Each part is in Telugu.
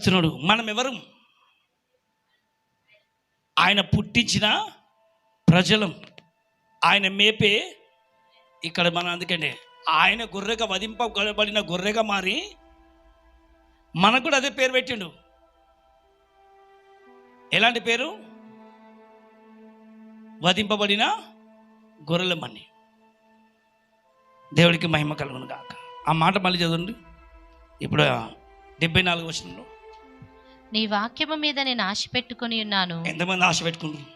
చెప్తున్నాడు. మనం ఎవరు? ఆయన పుట్టించిన ప్రజలం, ఆయన మేపే ఇక్కడ మనం. అందుకంటే ఆయన గొర్రెగా వధింపబడిన గొర్రెగా మారి మనకు కూడా అదే పేరు పెట్టిండు. ఎలాంటి పేరు? వధింపబడిన గొర్రెలమని. దేవుడికి మహిమ కలుగును గాక. ఆ మాట మళ్ళీ చదవండి. ఇప్పుడు 74 వచనంలో, నీ వాక్యము మీద నేను ఆశ పెట్టుకొని ఉన్నాను. ఎంతమంది ఆశ పెట్టుకుంటారు?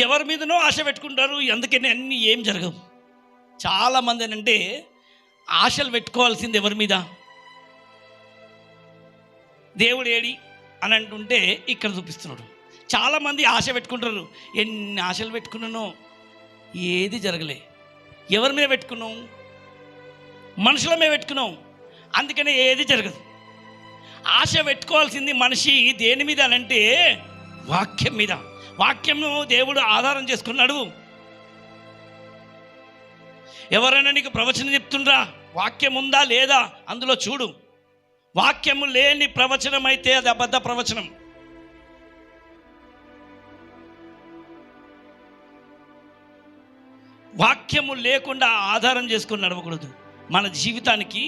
ఎవరి మీదనో ఆశ పెట్టుకుంటారు. అందుకని అన్నీ ఏం జరగవు. చాలామంది అంటే ఆశలు పెట్టుకోవాల్సింది ఎవరి మీద? దేవుడు ఏడి అని అంటుంటే ఇక్కడ చూపిస్తున్నాడు. చాలామంది ఆశ పెట్టుకుంటారు. ఎన్ని ఆశలు పెట్టుకున్నానో ఏది జరగలే. ఎవరి మీద పెట్టుకున్నాం? మనుషుల మీద పెట్టుకున్నాం. అందుకనే ఏది జరగదు. ఆశ పెట్టుకోవాల్సింది మనిషి దేని మీద అనంటే వాక్యం మీద. వాక్యము దేవుడు ఆధారం చేసుకున్నాడు. ఎవరైనా నీకు ప్రవచనం చెప్తుండ్రా, వాక్యం ఉందా లేదా అందులో చూడు. వాక్యము లేని ప్రవచనం అయితే అది అబద్ధ ప్రవచనం. వాక్యము లేకుండా ఆధారం చేసుకుని నడవకూడదు. మన జీవితానికి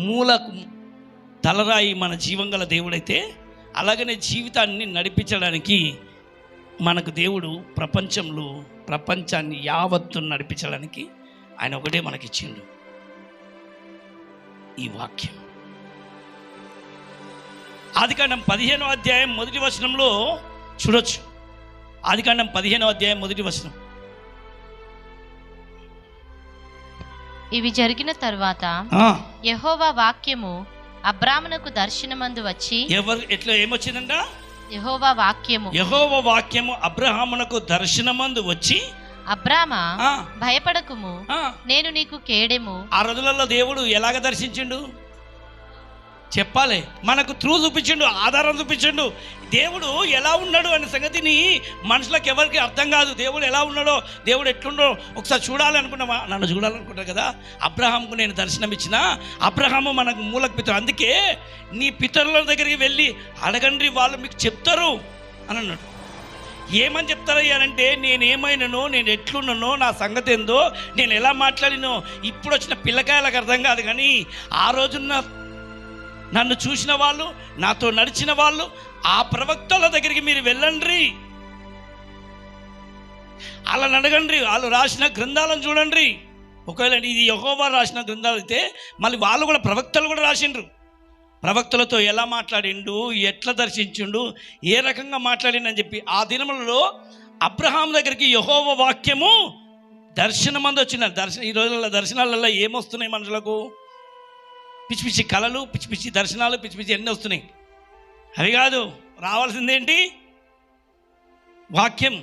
మూలకు తలరాయి మన జీవం గల దేవుడైతే, అలాగనే జీవితాన్ని నడిపించడానికి మనకు దేవుడు ప్రపంచాన్ని యావత్తు నడిపించడానికి ఆయన ఒకటే మనకిచ్చిండు, ఈ వాక్యం. ఆదికాండం 15వ అధ్యాయం 1వ వచనంలో చూడొచ్చు. ఆదికాండం 15వ అధ్యాయం 1వ వచనం. ఇవి జరిగిన తరువాత యెహోవా వాక్యము అబ్రామునకు దర్శనమందు వచ్చి. ఎట్లా ఏమొచ్చిందంట? యెహోవా వాక్యము అబ్రహామునకు దర్శనమందు వచ్చి, అబ్రామా భయపడకుము, నేను నీకు కేడెము. ఆ రోజులలో దేవుడు ఎలాగ దర్శించిండు చెప్పాలి. మనకు చూపించిండు, ఆధారం చూపించిండు. దేవుడు ఎలా ఉన్నాడు అనే సంగతిని మనుషులకు ఎవరికి అర్థం కాదు. దేవుడు ఎలా ఉన్నాడో, దేవుడు ఎట్లుండో ఒకసారి చూడాలనుకున్నావా? నన్ను చూడాలనుకుంటారు కదా. అబ్రహాంకు నేను దర్శనం ఇచ్చిన. అబ్రహాము మనకు మూలకు పితరు. అందుకే నీ పితరుల దగ్గరికి వెళ్ళి అడగండి, వాళ్ళు మీకు చెప్తారు అని అన్నాడు. ఏమని చెప్తారయ్యానంటే, నేనేమైనానో, నేను ఎట్లున్నానో, నా సంగతి ఏందో, నేను ఎలా మాట్లాడినో ఇప్పుడు వచ్చిన పిల్లకాయలకు అర్థం కాదు. కానీ ఆ రోజున్న నన్ను చూసిన వాళ్ళు, నాతో నడిచిన వాళ్ళు, ఆ ప్రవక్తల దగ్గరికి మీరు వెళ్ళండి, అలా అడగండి, వాళ్ళు రాసిన గ్రంథాలను చూడండి. ఒకవేళ ఇది యెహోవా రాసిన గ్రంథాలు అయితే మళ్ళీ వాళ్ళు కూడా ప్రవక్తలు కూడా రాసిండ్రు. ప్రవక్తలతో ఎలా మాట్లాడిండు, ఎట్లా దర్శించిండు, ఏ రకంగా మాట్లాడిండని చెప్పి. ఆ దినములలో అబ్రహాం దగ్గరికి యెహోవా వాక్యము దర్శనమందు వచ్చిన. ఈ రోజులలో దర్శనాలలో ఏమొస్తున్నాయి మనుషులకు? పిచ్చి పిచ్చి కళలు, పిచ్చి పిచ్చి దర్శనాలు, పిచ్చి పిచ్చి ఎన్ని వస్తున్నాయి. అవి కాదు, రావాల్సిందేంటి? వాక్యం.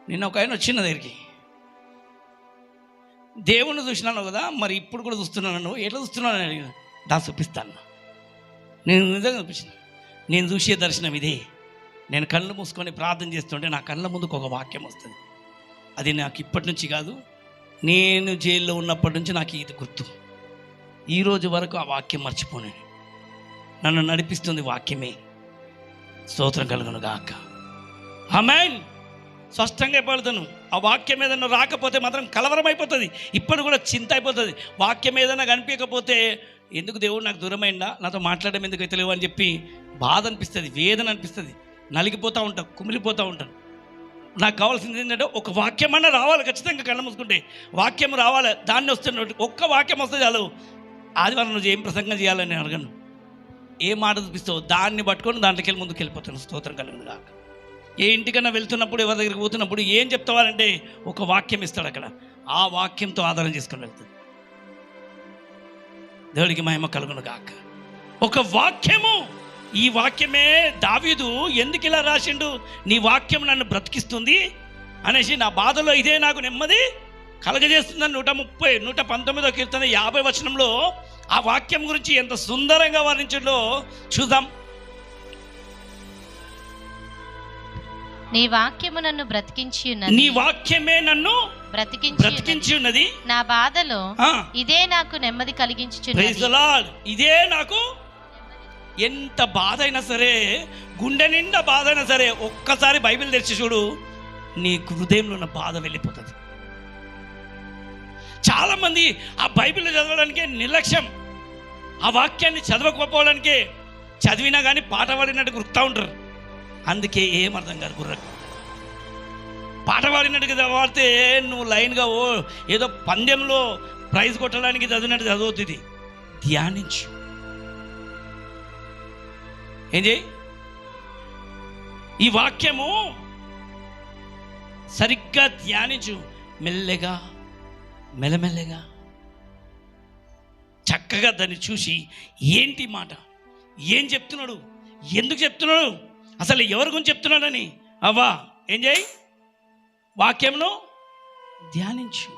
నిన్న ఒక ఆయన వచ్చిన దగ్గరికి, దేవుణ్ణి చూసినాను కదా, మరి ఇప్పుడు కూడా చూస్తున్నాను, ఎట్లా చూస్తున్నాను అని అడిగిన. దా చూపిస్తాను. నేను నిజంగా చూపించిన. నేను చూసే దర్శనం ఇదే. నేను కళ్ళు మూసుకొని ప్రార్థన చేస్తుంటే నా కళ్ళ ముందుకు ఒక వాక్యం వస్తుంది. అది నాకు ఇప్పటి నుంచి కాదు, నేను జైల్లో ఉన్నప్పటి నుంచి నాకు ఇది గుర్తు. ఈరోజు వరకు ఆ వాక్యం మర్చిపోను. నన్ను నడిపిస్తుంది వాక్యమే. స్తోత్రం కలుగును గాక. ఆమేన్. స్పష్టంగా పడుతాను. ఆ వాక్యం ఏదైనా రాకపోతే మాత్రం కలవరం అయిపోతుంది. ఇప్పుడు కూడా చింత అయిపోతుంది. వాక్యం ఏదైనా కనిపించకపోతే, ఎందుకు దేవుడు నాకు దూరమైందా, నాతో మాట్లాడడం ఎందుకు అయితే లేవు అని చెప్పి బాధ అనిపిస్తుంది, వేదన అనిపిస్తుంది, నలిగిపోతూ ఉంటాను, కుమిలిపోతూ ఉంటాను. నాకు కావాల్సింది ఏంటంటే ఒక వాక్యం అన్నా రావాలి. ఖచ్చితంగా కళ్ళ మూసుకుంటే వాక్యం రావాలి. దాన్ని వస్తున్న ఒక్క వాక్యం వస్తే చాలు. ఆదివారం రోజు ఏం ప్రసంగం చేయాలని నేను అడగను. ఏ మాట చూపిస్తావు దాన్ని పట్టుకొని దాంట్లోకి వెళ్ళి ముందుకు వెళ్ళిపోతాను. స్తోత్రం కలుగును గాక. ఏ ఇంటికన్నా వెళ్తున్నప్పుడు, ఎవరి దగ్గరికి పోతున్నప్పుడు ఏం చెప్తావాలంటే ఒక వాక్యం ఇస్తాడు. అక్కడ ఆ వాక్యంతో ఆధారం చేసుకొని వెళ్తాడు. దేవుడికి మహిమ కలుగును గాక. ఒక వాక్యము. ఈ వాక్యమే దావీదు ఎందుకు ఇలా రాసిండు? నీ వాక్యం నన్ను బ్రతికిస్తుంది అనేసి, నా బాధలో ఇదే నాకు నెమ్మది కలగజేస్తుందని 119వ కీర్తన 50 వచనంలో ఆ వాక్యం గురించి ఎంత సుందరంగా వర్ణించిందో చూద్దాం. నీ వాక్యము నన్ను బ్రతికించి ఉన్నది. నీ వాక్యమే నన్ను బ్రతికించి ఉన్నది. నా బాధలో ఇదే నాకు నెమ్మది కలిగించుచున్నది. Praise the lord. ఇదే నాకు, ఎంత బాధ అయినా సరే, గుండె నిండా బాధ అయినా సరే, ఒక్కసారి బైబిల్ తెరిచి చూడు, నీ హృదయంలో ఉన్న బాధ వెళ్ళిపోతుంది. చాలామంది ఆ బైబిల్ చదవడానికే నిర్లక్ష్యం, ఆ వాక్యాన్ని చదవకపోవడానికే, చదివినా కానీ పాట పాడినట్టు గుర్తా ఉంటారు. అందుకే ఏం అర్థం కాదు గుర్రకు. పాట పాడినట్టుగా చదివితే నువ్వు లైన్గా ఏదో పందెంలో ప్రైజ్ కొట్టడానికి చదివినట్టు చదువుతుంది. ధ్యానించు. ఏం చేయి? ఈ వాక్యము సరిగ్గా ధ్యానించు. మెల్లగా మెల్లమెల్లగా చక్కగా దాన్ని చూసి, ఏంటి మాట, ఏం చెప్తున్నాడు, ఎందుకు చెప్తున్నాడు, అసలు ఎవరి గురించి చెప్తున్నాడని అవ్వా ఏం చేయి? వాక్యంను ధ్యానించు.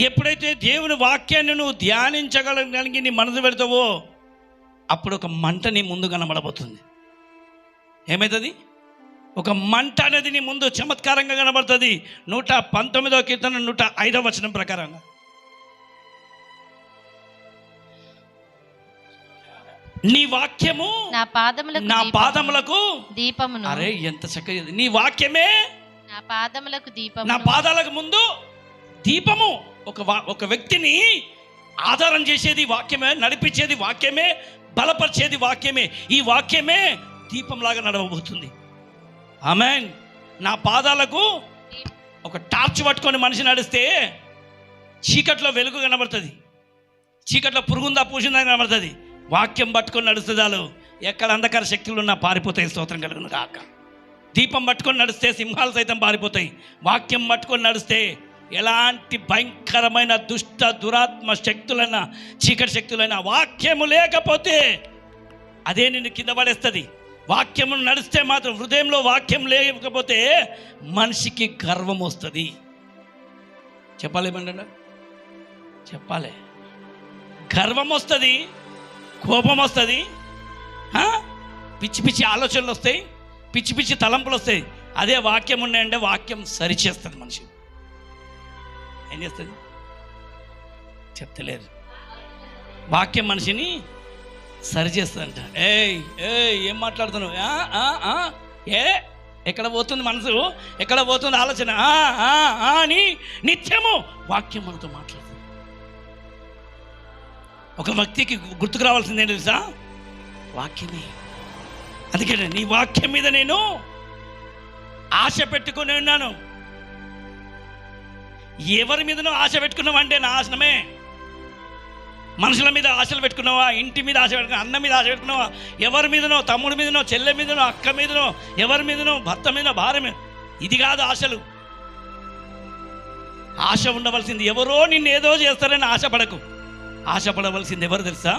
ఎప్పుడైతే దేవుని వాక్యాన్ని నువ్వు ధ్యానించగలగలిగి నీ మనసు పెడతావో, అప్పుడు ఒక మంట నీ ముందు కనబడబోతుంది. ఏమవుతుంది? ఒక మంట అనేది నీ ముందు చమత్కారంగా కనబడుతుంది. 119వ కీర్తన 105వ వచనం ప్రకారంగా, నీ వాక్యము నా పాదములకు దీపమును. అరే ఎంత చక్కగా! నీ వాక్యమే నా పాదములకు దీపము, నా పాదాలకు ముందు దీపము. ఒక వ్యక్తిని ఆధారం చేసేది వాక్యమే, నడిపించేది వాక్యమే, బలపరిచేది వాక్యమే. ఈ వాక్యమే దీపంలాగా నడవబోతుంది. ఆమేన్. నా పాదాలకు ఒక టార్చ్ పట్టుకొని మనిషి నడిస్తే చీకట్లో వెలుగు కనబడుతుంది, చీకట్లో పురుగుందా పూసిందా కనబడుతుంది. వాక్యం పట్టుకొని నడుస్తే చాలు, ఎక్కడ అంధకార శక్తులు ఉన్నా పారిపోతాయి. స్తోత్రం కలుగును గాక. దీపం పట్టుకొని నడిస్తే సింహాలు సైతం పారిపోతాయి. వాక్యం పట్టుకొని నడిస్తే ఎలాంటి భయంకరమైన దుష్ట దురాత్మ శక్తులైనా, చీకటి శక్తులైనా, వాక్యము లేకపోతే అదే నిన్ను కింద పడేస్తుంది. వాక్యము నడిస్తే మాత్రం, హృదయంలో వాక్యం లేకపోతే మనిషికి గర్వం వస్తుంది. చెప్పాలేమండి? చెప్పాలి. గర్వం వస్తుంది, కోపం వస్తుంది, పిచ్చి పిచ్చి ఆలోచనలు వస్తాయి, పిచ్చి పిచ్చి తలంపులు వస్తాయి. అదే వాక్యం ఉన్నాయంటే వాక్యం సరిచేస్తుంది. మనిషి ఏం చేస్తుంది? చెప్తలేరు. వాక్యం మనిషిని సరిచేస్తుందంట. ఏం మాట్లాడుతున్నావు? ఎక్కడ పోతుంది మనసు, ఎక్కడ పోతుంది ఆలోచన అని నిత్యము వాక్యం మనతో మాట్లాడుతుంది. ఒక వ్యక్తికి గుర్తుకు రావాల్సింది ఏంటి తెలుసా? వాక్యమే. అందుకే నీ వాక్యం మీద నేను ఆశ పెట్టుకుని ఉన్నాను. ఎవరి మీదనో ఆశ పెట్టుకున్నావంటే నాశనమే. మనుషుల మీద ఆశలు పెట్టుకున్నావా, ఇంటి మీద ఆశ పెట్టుకున్నావా, అన్న మీద ఆశ పెట్టుకున్నావా, ఎవరి మీదనో, తమ్ముడి మీదనో, చెల్లె మీదనో, అక్క మీదనో, ఎవరి మీదనో, భర్త మీద, భార్య మీద, ఇది కాదు ఆశలు. ఆశ ఉండవలసింది, ఎవరో నిన్ను ఏదో చేస్తారని ఆశపడకు. ఆశపడవలసింది ఎవరు తెలుసా?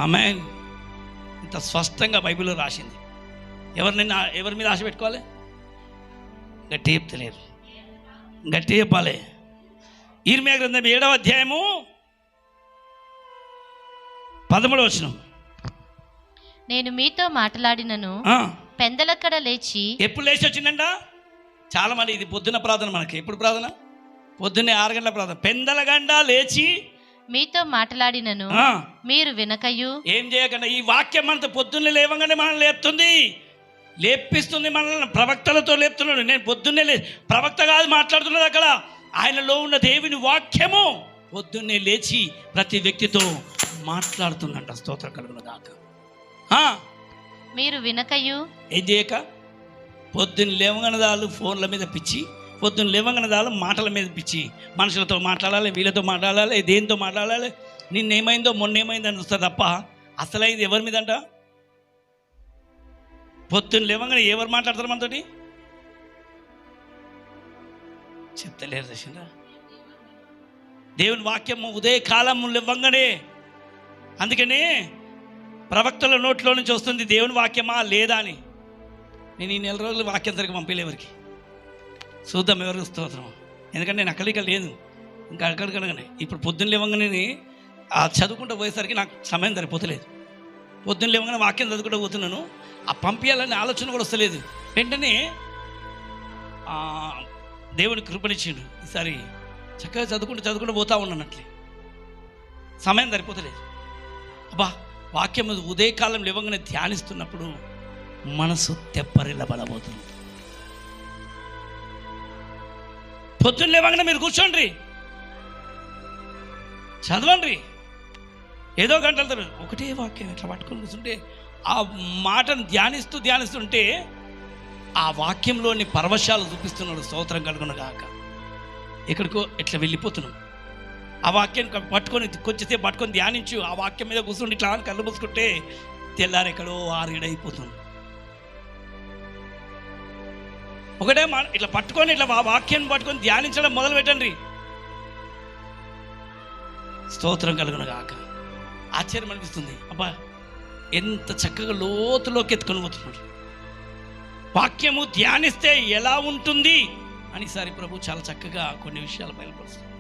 ఆమేన్. ఇంత స్పష్టంగా బైబిల్లో రాసింది. ఎవరి మీద ఆశ పెట్టుకోవాలి? గట్టి చెప్తలేరు, గట్టి చెప్పాలి. ఇర్మియా గ్రంథం 7వ అధ్యాయము 13వ వచనం. నేను మీతో మాట్లాడినను పెందలక్కడ లేచి. ఎప్పుడు లేచి వచ్చిందంట? చాలా మంది ఇది పొద్దున్న ప్రార్థన. మనకి ఎప్పుడు ప్రార్థన? పొద్దున్నే 6 గంటల ప్రార్థన. పెందలగండ లేచి మీతో మాట్లాడినను మీరు వినకయు. ఏం చేయకుండా ఈ వాక్యం మనతో పొద్దున్నే లేవగానే మనల్ని లేపుతుంది, లేపిస్తుంది. మనల్ని ప్రవక్తలతో లేపుతున్నాడు. నేను పొద్దున్నే ప్రవక్త కాదు మాట్లాడుతున్నది, అక్కడ ఆయనలో ఉన్న దేవుని వాక్యము పొద్దున్నే లేచి ప్రతి వ్యక్తితో మాట్లాడుతుందంట. స్తోత్రం కలుగును గాక. మీరు వినకయు. ఏం చేయక? పొద్దున్న లేవగనదాలు ఫోన్ల మీద పిచ్చి, పొద్దున్న లేవగనదాలు మాటల మీద పిచ్చి. మనుషులతో మాట్లాడాలి, వీళ్ళతో మాట్లాడాలి, దేనితో మాట్లాడాలి, నిన్నేమైందో మొన్నేమైందో అని చూస్తారు తప్ప అసలైంది ఎవరి మీద అంట? పొద్దున్న లేవగానే ఎవరు మాట్లాడతారు మనతోటి? చెప్తలేరు దర్శన. దేవుని వాక్యము ఉదయకాలము లేవగానే, అందుకనే ప్రవక్తల నోట్లో నుంచి వస్తుంది దేవుని వాక్యమా లేదా అని. నేను ఈ 4 రోజులు వాక్యం సరిగ్గా పంపలే ఎవరికి. చూద్దాం ఎవరికి స్తోత్రం. ఎందుకంటే నేను అక్కడికి లేదు, ఇంకా అక్కడికడగానే. ఇప్పుడు పొద్దున్న లేవగానే చదువుకుంటూ పోయేసరికి నాకు సమయం సరిపోతలేదు. పొద్దున్న లేవగానే వాక్యం చదువుకుంటూ పోతున్నాను. ఆ పంపించాలనే ఆలోచన కూడా వస్తలేదు. వెంటనే దేవుని కృపనిచ్చిండు. ఈసారి చక్కగా చదువుకుంటూ పోతా ఉన్నానట్లే, సమయం సరిపోతలేదు. అబ్బా, వాక్యం ఉదయకాలం లేవగానే ధ్యానిస్తున్నప్పుడు మనసు తెప్పరిల్లబడబోతుంది. పొద్దున్న లేవగానే మీరు కూర్చోండి, చదవండి. ఏదో గంటల తర్వాత ఒకటే వాక్యం ఇట్లా పట్టుకొని కూర్చుంటే ఆ మాటను ధ్యానిస్తుంటే ఆ వాక్యంలోని పరవశాలు చూపిస్తున్నాడు. స్తోత్రం కలుగును గాక. ఎక్కడికో ఇట్లా వెళ్ళిపోతున్నాం. ఆ వాక్యాన్ని కొంచెంసేపు పట్టుకొని ధ్యానించు, ఆ వాక్యం మీద కూర్చుండి ఇట్లా కళ్ళు మూసుకుంటే తెల్లారు ఎక్కడో 6-7 అయిపోతుంది. ఒకటే ఇట్లా పట్టుకొని ఇట్లా వాక్యాన్ని పట్టుకొని ధ్యానించడం మొదలు పెట్టండి. స్తోత్రం కలుగును గాక. ఆశ్చర్యం అనిపిస్తుంది. అబ్బా, ఎంత చక్కగా లోతులోకి ఎత్తుకొని పోతున్నాడు. వాక్యము ధ్యానిస్తే ఎలా ఉంటుంది అని ఈసారి ప్రభు చాలా చక్కగా కొన్ని విషయాలు బయలుపరుస్తుంది.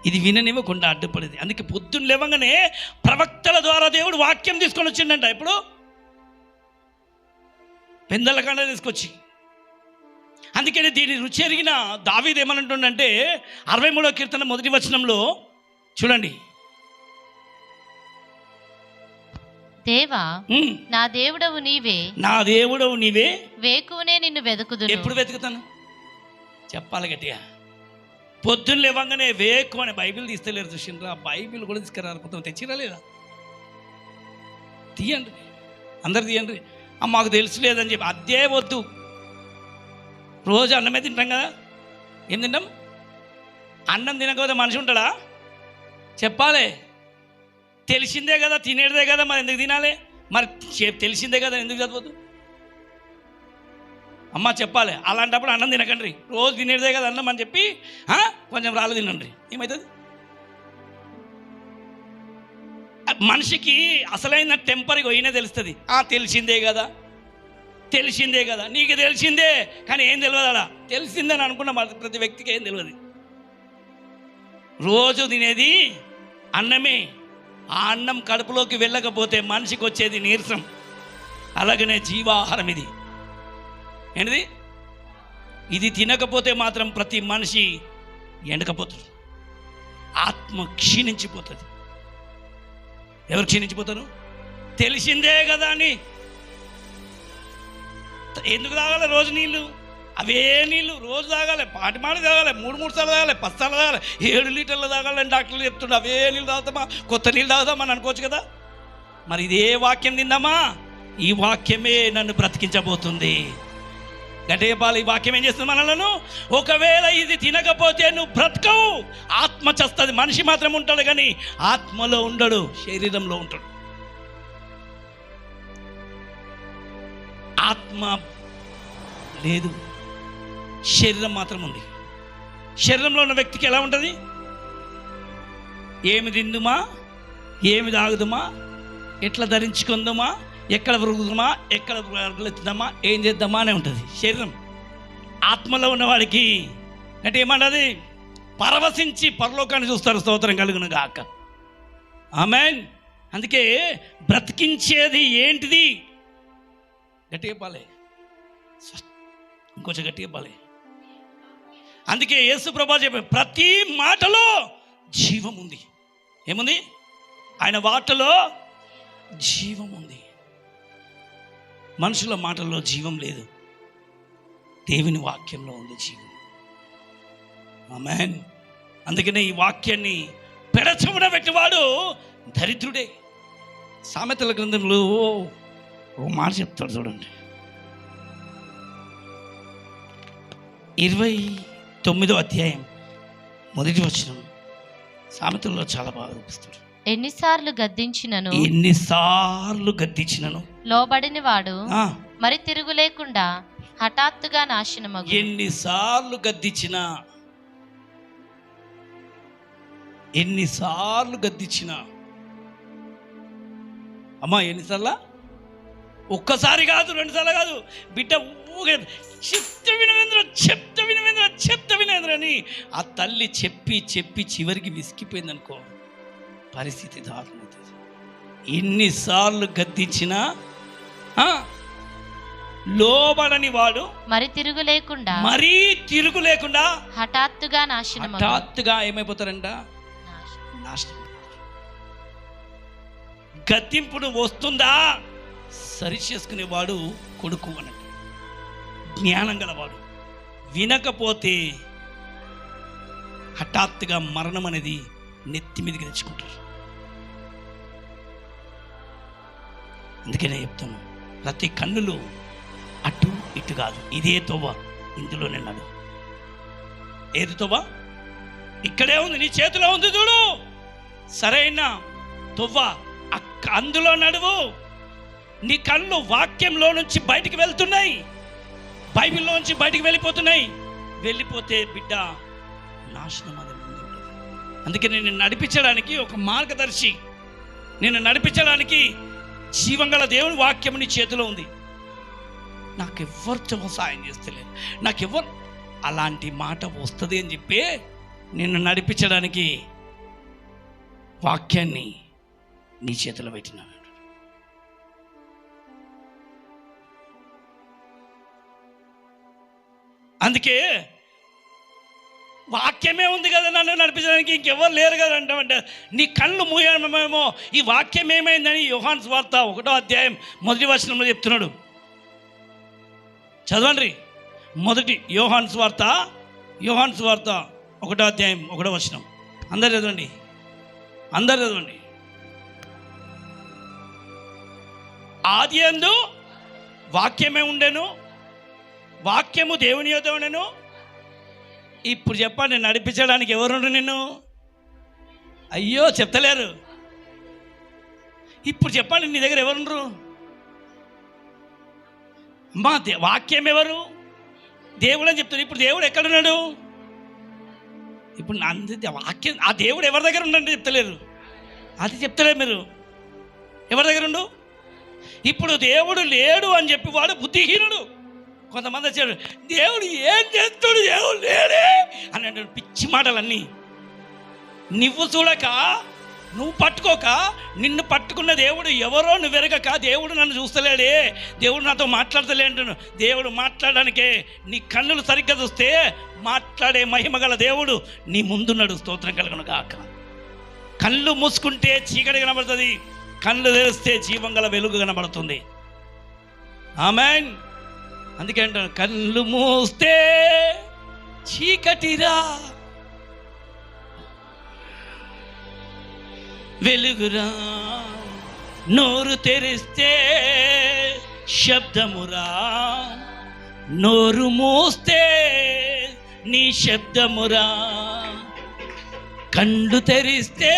ఇది విననివ్వకుండా అడ్డుపడేది. అందుకే పొద్దున్న లేవగానే ప్రవక్తల ద్వారా దేవుడు వాక్యం తీసుకొని వచ్చిండంట. ఇప్పుడు పెందలకండ తీసుకొచ్చి, అందుకని దీని రుచి ఎరిగిన దావీదు ఏమనంటుండంటే 63వ కీర్తన 1వ వచనంలో చూడండి. దేవా, నా దేవుడవు నీవే, నా దేవుడవు నీవే, వేకువనే నిన్ను వెతుకుదును. ఎప్పుడు వెతుకుతాను చెప్పాలి గట్టిగా. పొద్దున్న లేవంగానే వేకు అని బైబిల్ తీస్తలేరు. చూసిండ్రా, బైబిల్ కూడా తీసుకురారు. మొత్తం తెచ్చిరా లేదా? తీయండి, అందరు తీయండి. మాకు తెలుసు లేదని చెప్పి అదే వద్దు. రోజు అన్నమే తింటాం కదా, ఏం తింటాం? అన్నం తినకపోతే మనిషి ఉంటాడా? చెప్పాలి. తెలిసిందే కదా, తినేదే కదా, మరి ఎందుకు తినాలి? మరి తెలిసిందే కదా, ఎందుకు చదవద్దు? అమ్మ చెప్పాలి. అలాంటప్పుడు అన్నం తినకండి, రోజు తినేదే కదా అన్నం అని చెప్పి కొంచెం రాళ్ళు తినండి. ఏమవుతుంది? మనిషికి అసలైన టెంపర్గా పోయినా తెలుస్తుంది. తెలిసిందే కదా, నీకు తెలిసిందే, కానీ ఏం తెలియదు. అలా తెలిసిందని అనుకున్న ప్రతి వ్యక్తికి ఏం తెలియదు. రోజు తినేది అన్నమే. ఆ అన్నం కడుపులోకి వెళ్ళకపోతే మనిషికి వచ్చేది నీరసం. అలాగనే జీవాహారం ఇది ఏంటిది? ఇది తినకపోతే మాత్రం ప్రతి మనిషి ఎండకపోతుంది, ఆత్మ క్షీణించిపోతుంది. ఎవరు క్షీణించిపోతారు? తెలిసిందే కదా అని ఎందుకు తాగాలి రోజు నీళ్ళు? అవే నీళ్ళు రోజు తాగాలి, పాటిమాడి తాగాలి, 3 సార్లు తాగాలి, 10 సార్లు తాగాలి, 7 లీటర్లు తాగాలని డాక్టర్లు చెప్తుండే. అవే నీళ్ళు తాగుతామా? కొత్త నీళ్ళు తాగుతామా అని అనుకోవచ్చు కదా. మరి ఇదే వాక్యం తిందామా? ఈ వాక్యమే నన్ను బ్రతికించబోతుంది. గడ్డేపాలు ఈ వాక్యం ఏం చేస్తుంది మనలను? ఒకవేళ ఇది తినకపోతే నువ్వు బ్రతకవు, ఆత్మ చస్తుంది. మనిషి మాత్రం ఉంటాడు కానీ ఆత్మలో ఉండడు, శరీరంలో ఉంటాడు. ఆత్మ లేదు, శరీరం మాత్రం ఉంది. శరీరంలో ఉన్న వ్యక్తికి ఎలా ఉంటుంది? ఏమి తిందుమా, ఏమి తాగుదుమా, ఎట్లా ధరించుకుందామా, ఎక్కడ వరుగుదామా, ఎక్కడ ఎత్తుదామా, ఏం చేద్దామా అనే ఉంటుంది శరీరం. ఆత్మలో ఉన్నవాడికి అంటే ఏమంటది? పరవశించి పరలోకాన్ని చూస్తారు. స్తోత్రం కలుగును గాక. ఆమేన్. అందుకే బ్రతికించేది ఏంటిది? గట్టిగా పాలే, ఇంకొంచెం గట్టిగా పాలే. అందుకే యేసు ప్రభు చెప్పారు, ప్రతి మాటలో జీవం ఉంది. ఏముంది? ఆయన వాటలో జీవం ఉంది. మనుషుల మాటల్లో జీవం లేదు, దేవుని వాక్యంలో ఉంది జీవం. ఆమేన్. అందుకనే ఈ వాక్యాన్ని పెడచెవున పెట్టివాడు దరిద్రుడే. సామెతల గ్రంథంలో ఓ మాట చెప్తాడు చూడండి, 29వ అధ్యాయం 1వ వచనం. సామెతల్లో చాలా బాగా చూపిస్తాడు. ఎన్నిసార్లు గద్దించినను లోబడిన వాడు మరి తిరుగు లేకుండా హఠాత్తుగా నాశనమగు. ఎన్నిసార్లు గద్దించినా అమ్మా, ఎన్నిసార్లు? ఒక్కసారి కాదు, 2 సార్లు కాదు. బిడ్డ చెప్త వినేంద్ర అని ఆ తల్లి చెప్పి చివరికి విసిగిపోయింది అనుకో, పరిస్థితి దారుణమవుతుంది. ఎన్నిసార్లు గద్దించినా లోబడని వాడు మరీ తిరుగు లేకుండా హఠాత్తుగా ఏమైపోతారంట? నాశనం. గద్దింపుడు వస్తుందా సరి చేసుకునేవాడు కొడుకు అన్నట్టు, జ్ఞానం గలవాడు. వినకపోతే హఠాత్తుగా మరణం అనేది నెత్తి మీదకి తెచ్చుకుంటారు. అందుకనే చెప్తాను, ప్రతి కన్నులు అటు ఇటు కాదు, ఇదే తోవ, ఇందులోనే నడు. ఏది తోవ? ఇక్కడే ఉంది, నీ చేతిలో ఉంది చూడు, సరైన తొవ్వ, అందులో నడువు. నీ కళ్ళు వాక్యంలో నుంచి బయటికి వెళ్తున్నాయి, బైబిల్లో నుంచి బయటికి వెళ్ళిపోతే బిడ్డ నాశనం అనేది ఉంటుంది. అందుకే నేను నడిపించడానికి ఒక మార్గదర్శి, నేను నడిపించడానికి జీవంగల దేవుని వాక్యం నీ చేతిలో ఉంది. నాకెవ్వరు సాయం చేస్తలేదు, నాకెవ్వరు అలాంటి మాట వస్తుంది అని చెప్పి నిన్ను నడిపించడానికి వాక్యాన్ని నీ చేతిలో పెట్టినాను. అందుకే వాక్యమే ఉంది కదా నన్ను నడిపించడానికి, ఇంకెవ్వరు లేరు కదా అంటామంటే నీ కళ్ళు మూయమేమో. ఈ వాక్యం ఏమైందని యోహాను సువార్త 1వ అధ్యాయం 1వ వచనంలో చెప్తున్నాడు. చదవండి, యోహాను సువార్త 1వ అధ్యాయం 1వ వచనం. అందరు చదవండి. ఆదియందు వాక్యమే ఉండెను, వాక్యము దేవుని యొద్ద ఉండెను. ఇప్పుడు చెప్పండి, నడిపించడానికి ఎవరుండు నిన్ను? అయ్యో చెప్తలేరు. ఇప్పుడు చెప్పండి, నీ దగ్గర ఎవరుండ్రు? అమ్మా, వాక్యం ఎవరు? దేవుడు అని చెప్తారు. ఇప్పుడు దేవుడు ఎక్కడున్నాడు? ఇప్పుడు వాక్యం, ఆ దేవుడు ఎవరి దగ్గర ఉండండి చెప్తలేరు. అది చెప్తలేరు మీరు. ఎవరి దగ్గర ఉండు? ఇప్పుడు దేవుడు లేడు అని చెప్పి వాడు బుద్ధిహీనుడు. కొంతమంది వచ్చాడు, దేవుడు ఏం చేస్తాడు, దేవుడు లేడే అని అంటే పిచ్చి మాటలన్నీ. నువ్వు చూడక, నువ్వు పట్టుకోక, నిన్ను పట్టుకున్న దేవుడు ఎవరో నువ్వు ఎరగక, దేవుడు నన్ను చూస్తలేడే, దేవుడు నాతో మాట్లాడతలే అంటున్నాను. దేవుడు మాట్లాడడానికే నీ కన్నులు సరిగ్గా చూస్తే మాట్లాడే మహిమగల దేవుడు నీ ముందున్నాడు. స్తోత్రం కలుగును గాక. కళ్ళు మూసుకుంటే చీకటి కనబడుతుంది, కళ్ళు తెరిస్తే జీవంగల వెలుగు కనబడుతుంది. ఆమేన్. అందుకే అంటాను, కళ్ళు మూస్తే చీకటిరా, వెలుగురా, నోరు తెరిస్తే శబ్దమురా, నోరు మూస్తే నీ శబ్దమురా, కళ్ళు తెరిస్తే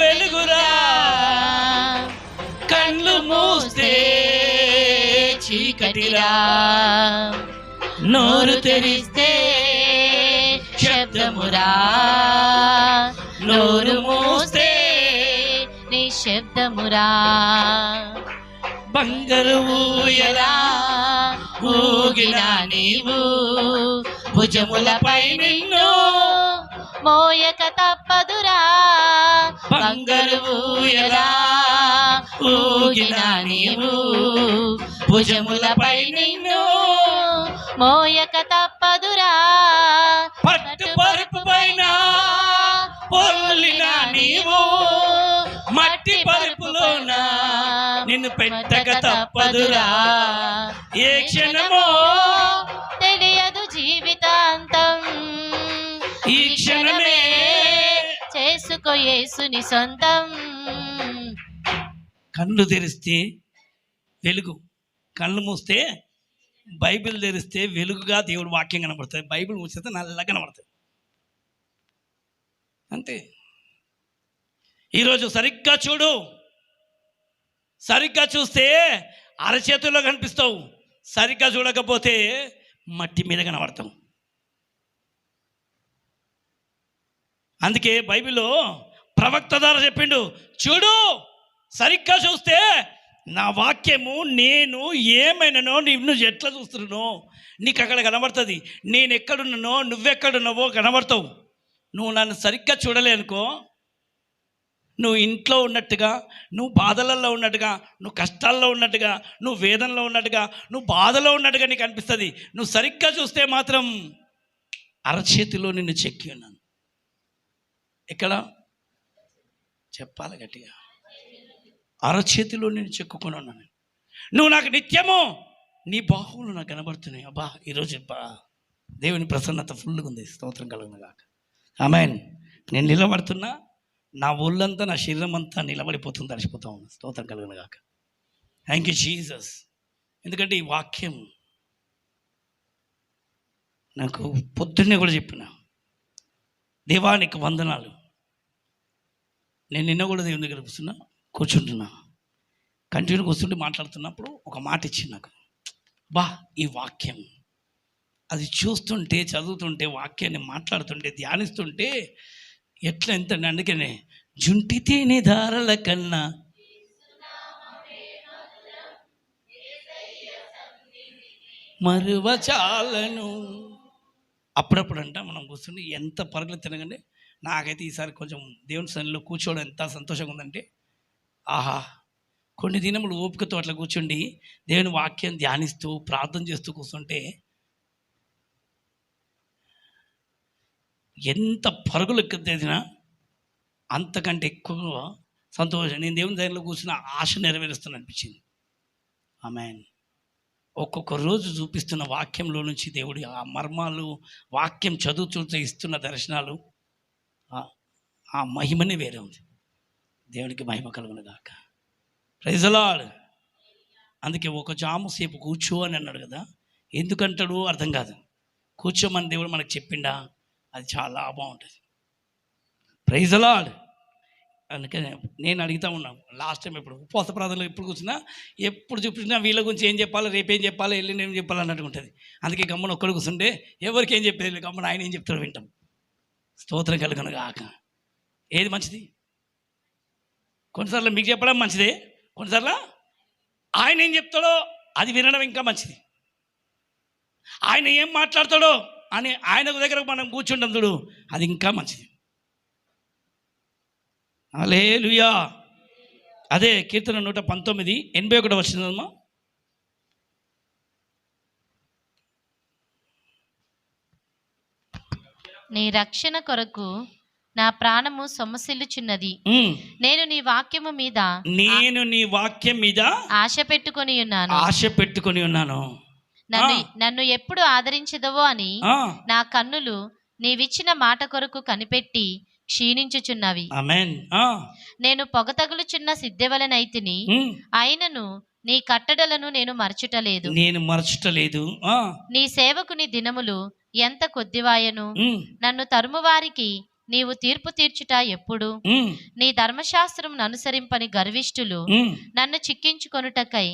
వెలుగురా, కళ్ళు మూస్తే చీకటిరా, నోరు తెరిస్తే శబ్దమురా, నోరు మూస్తే నిశ్శబ్దమురా. బంగారు ఊయలా ఊగినా నీవు, భుజములపై నిన్ను మోయక తప్పదురా. బంగారు ఊయలా ఊగినా నీవు, భుజములపై నిన్ను మోయక తప్పదురా. పట్టు పరుపు పైన పొల్లిన నీవు, మట్టి పరుపులోన నిన్ను పెట్టక తప్పదురా. ఏ క్షణమో తెలియదు జీవితాంతం, ఈ క్షణమే చేసుకో యేసుని సొంతం. కళ్ళు తెరిస్తే వెలుగు, కళ్ళు మూస్తే బైబిల్ తెరిస్తే వెలుగుగా దేవుడు వాక్యం కనబడుతుంది. బైబిల్ మూసేస్తే నల్లగా కనబడుతుంది. అంతే. ఈరోజు సరిగ్గా చూడు, సరిగ్గా చూస్తే అరచేతుల్లో కనిపిస్తావు, సరిగ్గా చూడకపోతే మట్టి మీద కనబడతావు. అందుకే బైబిల్లో ప్రవక్త ద్వారా చెప్పిండు, చూడు, సరిగ్గా చూస్తే నా వాక్యము నేను ఏమైనానో నిన్ను ఎట్లా చూస్తున్నానో నీకు అక్కడ కనబడుతుంది. నేను ఎక్కడున్నానో నువ్వెక్కడున్నావో కనబడతావు. నువ్వు నన్ను సరిగ్గా చూడలే అనుకో, నువ్వు ఇంట్లో ఉన్నట్టుగా, నువ్వు బాధలలో ఉన్నట్టుగా, నువ్వు కష్టాల్లో ఉన్నట్టుగా, నువ్వు వేదనలో ఉన్నట్టుగా, నువ్వు బాధలో ఉన్నట్టుగా నీకు అనిపిస్తుంది. నువ్వు సరిగ్గా చూస్తే మాత్రం అరచేతిలో నిన్ను చెక్కి ఉన్నాను. ఎక్కడ చెప్పాలి గట్టిగా? అరచేతిలో నేను చెక్కుకొని ఉన్నాను. నువ్వు నాకు నిత్యము నీ బాహువులు నాకు కనబడుతున్నాయి. అబ్బా ఈరోజు దేవుని ప్రసన్నత ఫుల్గా ఉంది. స్తోత్రం కలుగును గాక. ఆమేన్. నేను నిలబడుతున్నా, నా ఒళ్ళంతా, నా శరీరం అంతా నిలబడిపోతుంది, తడిచిపోతా ఉంది. స్తోత్రం కలుగును గాక. Thank you Jesus. ఎందుకంటే ఈ వాక్యం నాకు పొద్దున్నే కూడా చెప్పిన, దేవానికి వందనాలు. నేను నిన్న కూడా దేవుని దగ్గర కూర్చుంటున్నా, కంటిన్యూ కూర్చుంటే మాట్లాడుతున్నప్పుడు ఒక మాట ఇచ్చింది నాకు. ఈ వాక్యం అది చూస్తుంటే, చదువుతుంటే, వాక్యాన్ని మాట్లాడుతుంటే, ధ్యానిస్తుంటే ఎట్లా ఎంత, అందుకనే జుంటి తేనె ధారల కన్నా మరువ చాలను. అప్పుడప్పుడు అంట మనం కూర్చుని ఎంత పరుగులు తినగానే, నాకైతే ఈసారి కొంచెం దేవుని సన్నిధిలో కూర్చోవడం ఎంత సంతోషంగా ఉందంటే, ఆహా కొన్ని దినములు ఓపికతో అట్లా కూర్చుండి దేవుని వాక్యం ధ్యానిస్తూ ప్రార్థన చేస్తూ కూర్చుంటే ఎంత పరుగులు ఎక్కినా అంతకంటే ఎక్కువ సంతోషం. నేను దేవుని దగ్గరలో కూర్చున్న ఆశ నెరవేరుస్తాను అనిపించింది. ఆమేన్. ఒక్కొక్క రోజు చూపిస్తున్న వాక్యంలో నుంచి దేవుడి ఆ మర్మాలు, వాక్యం చదువుతూ ఇస్తున్న దర్శనాలు, ఆ మహిమనే వేరే ఉంది. దేవునికి మహిమ కలుగును గాక. Praise the lord. అందుకే ఒక జాము సేపు కూర్చో అని అన్నాడు కదా. ఎందుకంటాడు అర్థం కాదు. కూర్చోమని దేవుడు మనకు చెప్పిండా, అది చాలా బాగుంటుంది. Praise the lord. అందుకని నేను అడుగుతూ ఉన్నాను, లాస్ట్ టైం ఎప్పుడు ఉపవాస ప్రార్థనలో ఎప్పుడు కూర్చున్నా, ఎప్పుడు చూపించినా వీళ్ళ గురించి ఏం చెప్పాలి, రేపేం చెప్పాలి, ఎల్లుండి ఏం చెప్పాలి అన్నట్టు ఉంటుంది. అందుకే గమ్మున ఒక్కడు కూర్చుంటే ఎవరికి ఏం చెప్పేది, గమ్మున ఆయన ఏం చెప్తాడో వింటాం. స్తోత్రం కలుగును గాక. ఏది మంచిది? కొన్నిసార్లు మీకు చెప్పడం మంచిదే, కొన్నిసార్లు ఆయన ఏం చెప్తాడో అది వినడం ఇంకా మంచిది. ఆయన ఏం మాట్లాడతాడో అని ఆయన దగ్గర మనం కూర్చుంటాం చూడు, అది ఇంకా మంచిది. హల్లెలూయా. అదే కీర్తన 119:81 వచ్చిందమ్మా. నీ రక్షణ కొరకు నా ప్రాణము సొమ్మసిల్లుచున్నది. నేను నీ వాక్యం మీద ఆశ పెట్టుకొని ఉన్నాను. నన్ను ఎప్పుడు ఆదరించదవో అని నా కన్నులు నీవిచ్చిన మాట కొరకు కనిపెట్టి క్షీణించుచున్నవి. ఆమేన్. నేను పొగతగులుచున్న సిద్ధెవలనైతిని, అయినను నీ కట్టడలను నేను మరచుటలేదు. నీ సేవకుని దినములు ఎంత కొద్దివాయను. నన్ను తరుము వారికి నీవు తీర్పు తీర్చుట ఎప్పుడు. నీ ధర్మశాస్త్రమును అనుసరింపని గర్విష్ఠులు నన్ను చిక్కించుకొనుటకై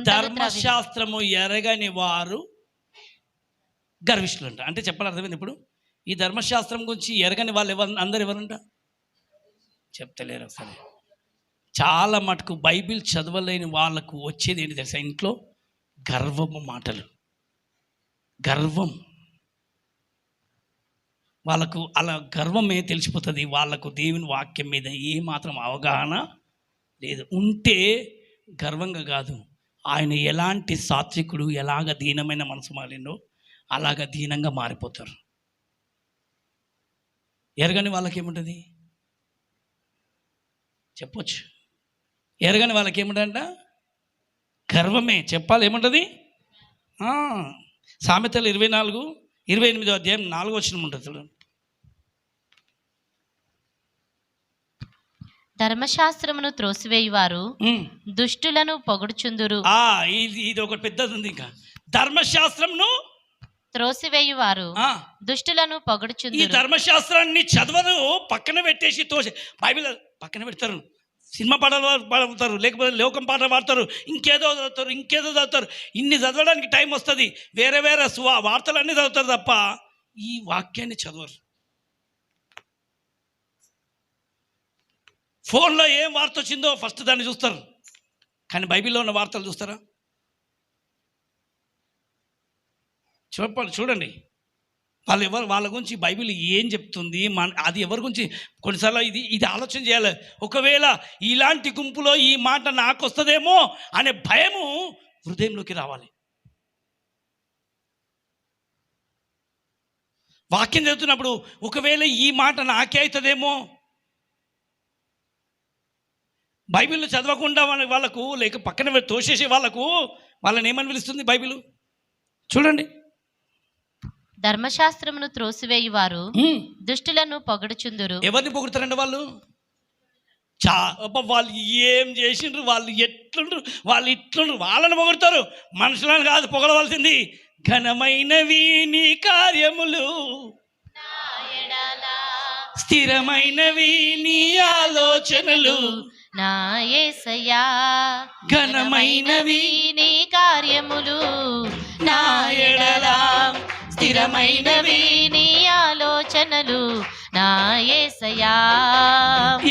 ధర్మశాస్త్రము ఎరగని వారు గర్విష్ఠులు అంట. అంటే చెప్పాలి అర్థమైంది. ఇప్పుడు ఈ ధర్మశాస్త్రం గురించి ఎరగని వాళ్ళు అందరు ఎవరంట చెప్తలేరు. సరే, చాలా మటుకు బైబిల్ చదవలేని వాళ్ళకు వచ్చేది ఏంటి తెలుసా? ఇంట్లో గర్వము మాటలు, గర్వం. వాళ్ళకు అలా గర్వమే తెలిసిపోతుంది. వాళ్ళకు దేవుని వాక్యం మీద ఏమాత్రం అవగాహన లేదు. ఉంటే గర్వంగా కాదు, ఆయన ఎలాంటి సాత్వికుడు, ఎలాగ దీనమైన మనసు మారిండో అలాగ దీనంగా మారిపోతారు. ఎరగని వాళ్ళకి ఏముంటుంది చెప్పొచ్చు. ఎరగని వాళ్ళకి ఏముంటుందంట గర్వమే. చెప్పాలి ఏముంటుంది. సామెతలు 24:28 ఉంటుంది. ధర్మశాస్త్రమును త్రోసివేయువారు దుష్టులను పొగడుచుందురు. ఇది ఒక పెద్దది ఉంది. ఇంకా ధర్మశాస్త్రమును త్రోసివేయువారు దుష్టులను పొగడుచుందురు. ఈ ధర్మశాస్త్రాన్ని చదవరు, పక్కన పెట్టేసి బైబిల్ పక్కన పెడతారు. సినిమా పాటలు పాడతారు, లేకపోతే లోకం పాటలు పాడతారు, ఇంకేదో చదువుతారు. ఇన్ని చదవడానికి టైం వస్తుంది. వేరే వార్తలన్నీ చదువుతారు తప్ప ఈ వాక్యాన్ని చదవరు. ఫోన్లో ఏం వార్త వచ్చిందో ఫస్ట్ దాన్ని చూస్తారు, కానీ బైబిల్లో ఉన్న వార్తలు చూస్తారా? చూడండి, వాళ్ళ గురించి బైబిల్ ఏం చెప్తుంది, అది ఎవరి గురించి కొన్నిసార్లు ఇది ఆలోచన చేయాలి. ఒకవేళ ఇలాంటి గుంపులో ఈ మాట నాకు వస్తుందేమో అనే భయము హృదయంలోకి రావాలి. వాక్యం చదువుతున్నప్పుడు ఒకవేళ ఈ మాట నాకే అవుతుందేమో, బైబిల్ చదవకుండా వాళ్ళకు లేక పక్కన తోసేసే వాళ్ళని ఏమని పిలుస్తుంది బైబిల్? చూడండి, ధర్మశాస్త్రమును త్రోసివేయువారు దుష్టులను పొగడుచుందురు. ఎవరిని పొగుడుతారండి వాళ్ళు? వాళ్ళు ఏం చేసిండ్రు, వాళ్ళు ఎట్లుండ్రు, వాళ్ళు ఇట్లుండ్రు, వాళ్ళని పొగుడుతారు. మనుషులను కాదు పొగడవలసింది. ఘనమైనవి నీ కార్యములు, స్థిరమైనవి నీ ఆలోచనలు, నా యేసయ్యా. ఘనమైనవి నీ కార్యములు, నా ఎడల స్థిరమైనవి నీ ఆలోచనలు, నా యేసయ్యా.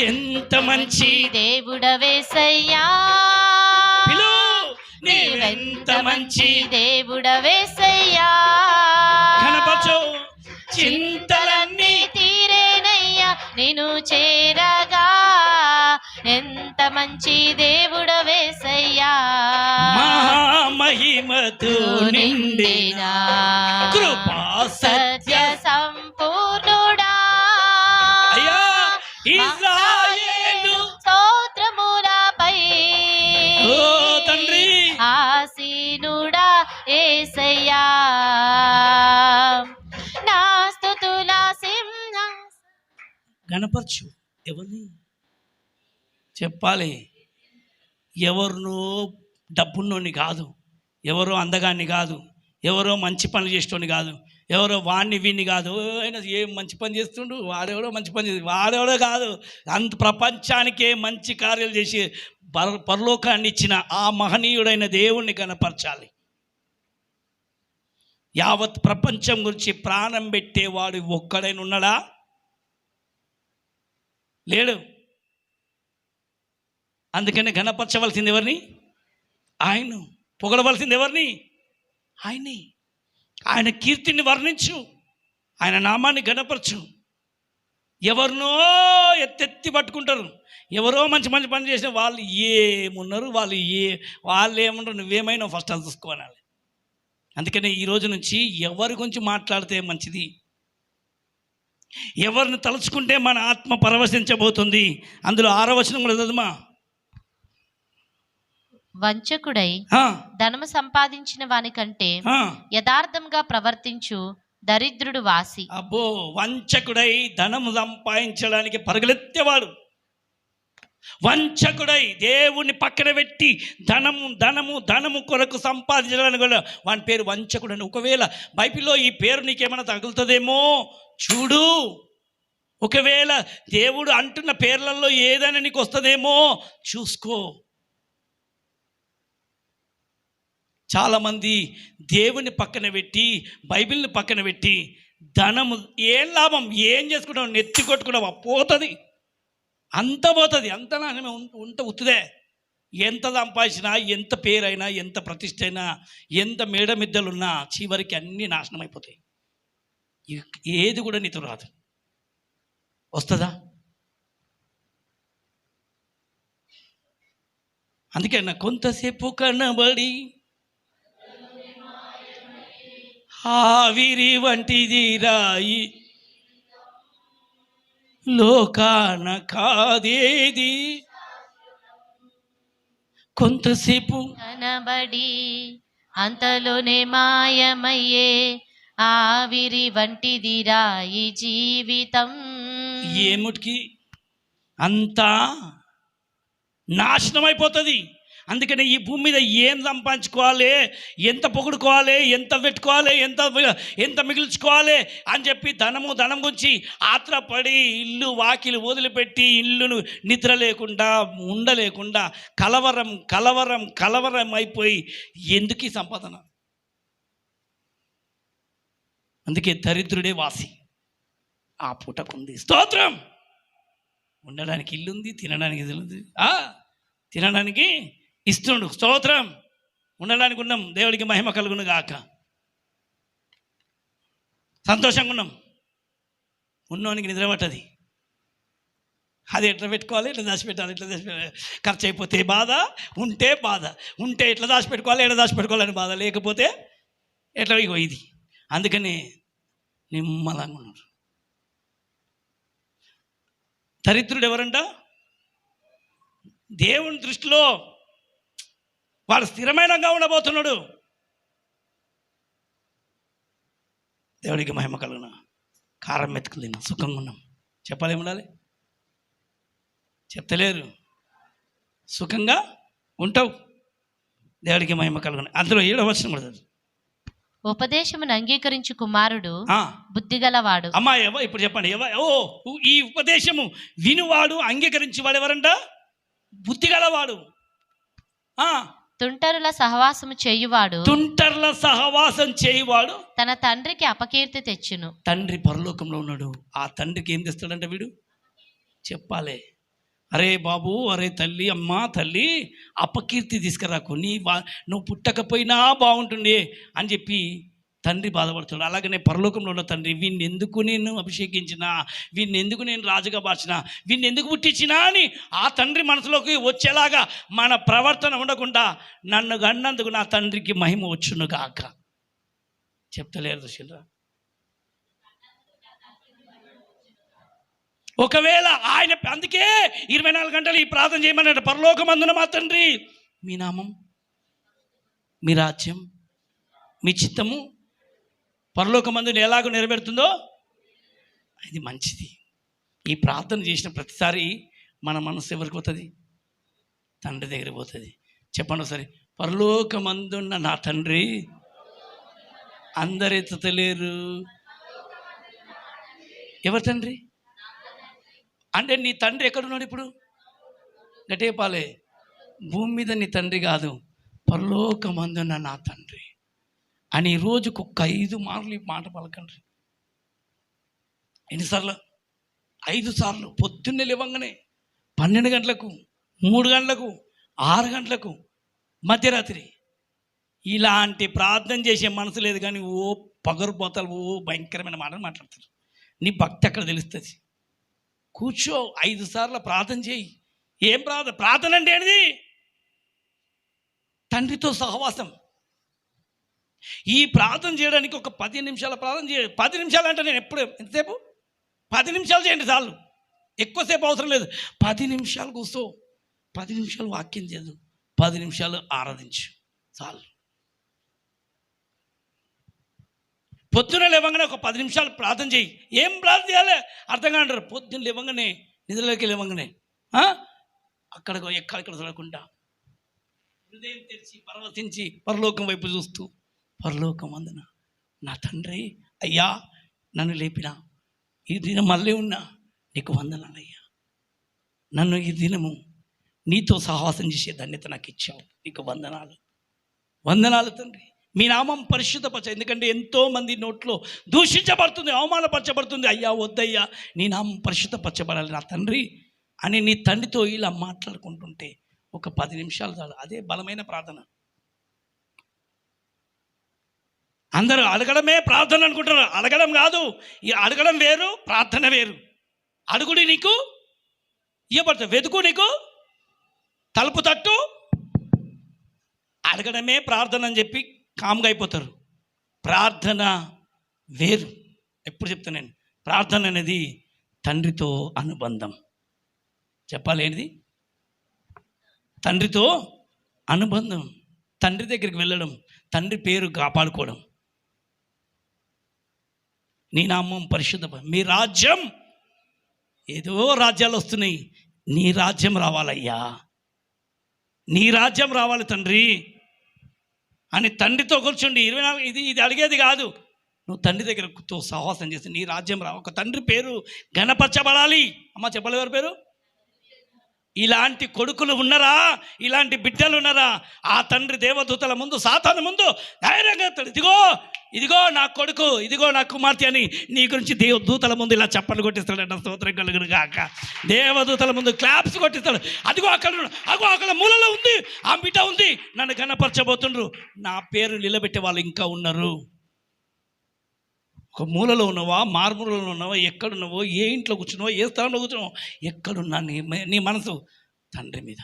ఎంత మంచి దేవుడవేసయ్యా, నీవెంత మంచి దేవుడవేసయ్యా. కనపరచు, చింతలన్నీ తీరేనయ్యా నేను చేరగా. ఎంత మంచి దేవుడవేసయ్యా, మహామహిమతో నిండినా కృపా సత్య సంపూర్ణుడా. అయ్యా ఇశ్రాయేలు స్తోత్రములపై ఓ తండ్రి ఆసీనుడా యేసయ్యా. నా స్తుతుల సింహ గణపరచు. ఎవరిని చెప్పాలి? ఎవరినో డబ్బున్నోని కాదు, ఎవరో అందగాన్ని కాదు, ఎవరో మంచి పనులు చేసేటోని కాదు, ఎవరో వాడిని వీడిని కాదు. ఆయన ఏం మంచి పని చేస్తుండు, వాడెవడో మంచి పని చేసి వాడెవడో కాదు. అంత ప్రపంచానికే మంచి కార్యాలు చేసి పరలోకాన్ని ఇచ్చిన ఆ మహనీయుడైన దేవుణ్ణి కనపరచాలి. యావత్ ప్రపంచం గురించి ప్రాణం పెట్టేవాడు ఒక్కడైనా ఉన్నాడా? లేడు. అందుకని ఘనపరచవలసింది ఎవరిని? ఆయన. పొగడవలసింది ఎవరిని? ఆయన్ని. ఆయన కీర్తిని వర్ణించు, ఆయన నామాన్ని ఘనపరచు. ఎవరినో ఎత్తెత్తి పట్టుకుంటారు, ఎవరో మంచి మంచి పని చేసిన వాళ్ళు ఏమున్నారు, వాళ్ళు ఏమున్నారు, నువ్వేమైనా ఫస్ట్ అది చూసుకోవాలి. అందుకని ఈ రోజు నుంచి ఎవరి గురించి మాట్లాడితే మంచిది, ఎవరిని తలుచుకుంటే మన ఆత్మ పరవశించబోతుంది. అందులో 6వ వచనం కూడా చదువుమా. వంచకుడై ధనము సంపాదించిన వాని కంటే యథార్థంగా ప్రవర్తించు దరిద్రుడు వాసి. అబ్బో, వంచకుడై ధనము సంపాదించడానికి పరుగులెత్తేవాడు, వంచకుడై దేవుణ్ణి పక్కన పెట్టి ధనము కొరకు సంపాదించడానికి కూడా వాని పేరు వంచకుడని. ఒకవేళ బైబిల్లో ఈ పేరు నీకేమైనా తగులుతుందేమో చూడు. ఒకవేళ దేవుడు అంటున్న పేర్లలో ఏదైనా నీకు వస్తుందేమో చూసుకో. చాలామంది దేవుని పక్కన పెట్టి బైబిల్ని పక్కన పెట్టి ధనము ఏం లాభం, ఏం చేసుకుంటాం, నెత్తి కొట్టుకుంటావా, పోతుంది, అంత పోతుంది, అంత నాశనమే, ఉంట ఉత్తుదే. ఎంత సంపాదించినా, ఎంత పేరైనా, ఎంత ప్రతిష్ట అయినా, ఎంత మేడమిద్దలున్నా చివరికి అన్నీ నాశనం అయిపోతాయి. ఏది కూడా నీతో రాదు. వస్తుందా? అందుకే నా కొంతసేపు కనబడి ఆవిరి వంటిది రాయి, లోకాన కాదేది. కొంతసేపు కనబడి అంతలోనే మాయమయ్యే ఆవిరి వంటిది రాయి జీవితం. ఏముటికి అంతా నాశనం అయిపోతుంది. అందుకని ఈ భూమి మీద ఏం సంపాదించుకోవాలి, ఎంత పొగుడుకోవాలి, ఎంత పెట్టుకోవాలి, ఎంత మిగిల్చుకోవాలి అని చెప్పి ధనం గురించి ఆత్రపడి ఇల్లు వాకిలు వదిలిపెట్టి ఇల్లును నిద్ర లేకుండా ఉండలేకుండా కలవరం అయిపోయి ఎందుకు ఈ సంపాదన? అందుకే దరిద్రుడే వాసి. ఆ పూటకుంది స్తోత్రం. ఉండడానికి ఇల్లుంది, తినడానికి ఇల్లుంది, తినడానికి ఇస్తుండు, స్తోత్రం. ఉండడానికి ఉన్నాం, దేవుడికి మహిమ కలుగును గాక. సంతోషంగా ఉన్నాం. ఉన్నోనికి నిద్ర పట్టది. అది ఎట్లా పెట్టుకోవాలి, ఎట్లా దాచిపెట్టాలి, ఎట్లా దాచిపెట్టాలి. ఖర్చు అయిపోతే బాధ, ఉంటే బాధ. ఉంటే ఎట్లా దాచిపెట్టుకోవాలి, ఎట్లా దాచిపెట్టుకోవాలని బాధ. లేకపోతే ఎట్లా ఇగో ఇది. అందుకని నిమ్మలంగా ఉన్నారు. దరిద్రుడు ఎవరంట? దేవుని దృష్టిలో వాడు స్థిరమైనగా ఉండబోతున్నాడు. దేవుడికి మహిమ కలుగున. కారం మెతుకులు తిన్నాం, సుఖంగా ఉన్నాం. చెప్పాలి ఉండాలి, చెప్తలేరు. సుఖంగా ఉంటావు. దేవుడికి మహిమ కలుగున. అందులో 7వ వచనం కూడా ఉపదేశమును అంగీకరించు కుమారుడు బుద్ధిగలవాడు. అమ్మా ఇప్పుడు చెప్పండి, ఈ ఉపదేశము వినువాడు అంగీకరించేవాడు ఎవరంట? బుద్ధిగలవాడు. తుంటరుల సహవాసము చేయువాడు, తుంటర్ల సహవాసం చేయువాడు తన తండ్రికి అపకీర్తి తెచ్చును. తండ్రి పరలోకంలో ఉన్నాడు. ఆ తండ్రికి ఏం తెస్తాడంట వీడు? చెప్పాలి. అరే బాబు, అరే తల్లి, అమ్మ తల్లి, అపకీర్తి తీసుకురాకు. నువ్వు పుట్టకపోయినా బాగుంటుండే అని చెప్పి తండ్రి బాధపడుతున్నాడు. అలాగనే పరలోకంలో ఉన్న తండ్రి, వీడిని ఎందుకు నేను అభిషేకించినా, వీడిని ఎందుకు నేను రాజుగా మార్చినా, వీడిని ఎందుకు పుట్టించినా అని ఆ తండ్రి మనసులోకి వచ్చేలాగా మన ప్రవర్తన ఉండకుండా నన్ను గన్నందుకు నా తండ్రికి మహిమ వచ్చును గాక. చెప్తలేరు దృశ్యులు. ఒకవేళ ఆయన, అందుకే 24 గంటలు ఈ ప్రార్థన చేయమన్నాడు. పరలోకమందున మా తండ్రి, మీ నామం, మీ రాజ్యం, మీ చిత్తము పరలోకమందున ఎలాగో నెరవేరుతుందో అది మంచిది. ఈ ప్రార్థన చేసిన ప్రతిసారి మన మనసు ఎవరికి పోతుంది? తండ్రి దగ్గరికి పోతుంది. చెప్పండి ఒకసారి, పరలోకమందున్న నా తండ్రి. అందరు ఎత్తుతలేరు. ఎవరు తండ్రి అంటే? నీ తండ్రి ఎక్కడున్నాడు ఇప్పుడు? గటేపాలే. భూమి మీద నీ తండ్రి కాదు, పరలోకమందున్న నా తండ్రి అని రోజుకు 5 మార్లు ఈ మాట పలకండి. ఎన్నిసార్లు? 5 సార్లు. పొద్దున్నే లేవంగానే 12 గంటలకు, 3 గంటలకు, 6 గంటలకు, మధ్యరాత్రి. ఇలాంటి ప్రార్థన చేసే మనసు లేదు కానీ పగరుపోతాలు, భయంకరమైన మాటలు మాట్లాడతారు. నీ భక్తి అక్కడ తెలుస్తుంది. కూర్చో, 5 సార్లు ప్రార్థన చేయి. ఏం ప్రార్థన? ప్రార్థన అంటే ఏంటిది? తండ్రితో సహవాసం. ఈ ప్రార్థన చేయడానికి ఒక 10 నిమిషాల ప్రార్థన చేయాలి. 10 నిమిషాలు అంటే నేను ఎప్పుడు ఎంతసేపు? 10 నిమిషాలు చేయండి చాలు, ఎక్కువసేపు అవసరం లేదు. 10 నిమిషాలు కూర్చో, 10 నిమిషాలు వాక్యం చేయదు, 10 నిమిషాలు ఆరాధించు చాలు. పొద్దున లేవగానే ఒక 10 నిమిషాలు ప్రార్థన చేయి. ఏం ప్రార్థన చేయాలి అర్థం కాంటారు. పొద్దున్న లేవగానే, నిద్రలోకి లేవగానే ఎక్కడెక్కడ చూడకుండా హృదయం తెరిచి పరవశించి పరలోకం వైపు చూస్తూ, పరలోకం అందున నా తండ్రి, అయ్యా నన్ను లేపినా, ఈ దినం మళ్ళీ ఉన్నా నీకు వందనాలయ్యా. నన్ను ఈ దినము నీతో సహవాసం చేసే ధన్యత నాకు ఇచ్చావు, నీకు వందనాలు. వందనాలు తండ్రి. మీ నామం పరిశుద్ధపరచ. ఎందుకంటే ఎంతోమంది నోట్లో దూషించబడుతుంది, అవమానపరచబడుతుంది. అయ్యా వద్దయ్యా, నీ నామం పరిశుద్ధపరచబడాలి నా తండ్రి అని నీ తండ్రితో ఇలా మాట్లాడుకుంటుంటే ఒక 10 నిమిషాలు చాలు. అదే బలమైన ప్రార్థన. అందరూ అడగడమే ప్రార్థన అనుకుంటారు. అడగడం కాదు. ఈ అడగడం వేరు, ప్రార్థన వేరు. అడుగుడి నీకు ఇవ్వబడుతుంది, వెతుకు నీకు తలుపు తట్టు. అడగడమే ప్రార్థన అని చెప్పి కామ్గా అయిపోతారు. ప్రార్థన వేరు. ఎప్పుడు చెప్తాను నేను, ప్రార్థన అనేది తండ్రితో అనుబంధం. చెప్పాలి ఏంటిది? తండ్రితో అనుబంధం. తండ్రి దగ్గరికి వెళ్ళడం, తండ్రి పేరు కాపాడుకోవడం. నీ నామం పరిశుద్ధ, మీ రాజ్యం, ఏదో రాజ్యాలు వస్తున్నాయి, నీ రాజ్యం రావాలయ్యా, నీ రాజ్యం రావాలి తండ్రి అని తండ్రితో కూర్చుండి 24 ఇది అడిగేది కాదు. నువ్వు తండ్రి దగ్గరతో సహవాసం చేసి నీ రాజ్యం రా. ఒక తండ్రి పేరు ఘనపరచబడాలి. అమ్మ చెప్పలేదు ఎవరి పేరు? ఇలాంటి కొడుకులు ఉన్నారా? ఇలాంటి బిడ్డలు ఉన్నారా? ఆ తండ్రి దేవదూతల ముందు, సాతాను ముందు ధైర్యంగా ఎత్తాడు. ఇదిగో నా కొడుకు, ఇదిగో నా కుమార్తె అని నీ గురించి దేవదూతల ముందు ఇలా చప్పట్లు కొట్టిస్తాడంట. స్తోత్రం కలుగును గాక. దేవదూతల ముందు క్లాప్స్ కొట్టిస్తాడు. అక్కడ మూలలో ఉంది, ఆ బిడ్డ ఉంది, నన్ను ఘనపరచబోతుండ్రు, నా పేరు నిలబెట్టే వాళ్ళు ఇంకా ఉన్నారు. ఒక మూలలో ఉన్నావా, మారుమూలలో ఉన్నావా, ఎక్కడున్నావో, ఏ ఇంట్లో కూర్చున్నావో, ఏ స్థలంలో కూర్చున్నావో, ఎక్కడున్నా నీ మనసు తండ్రి మీద.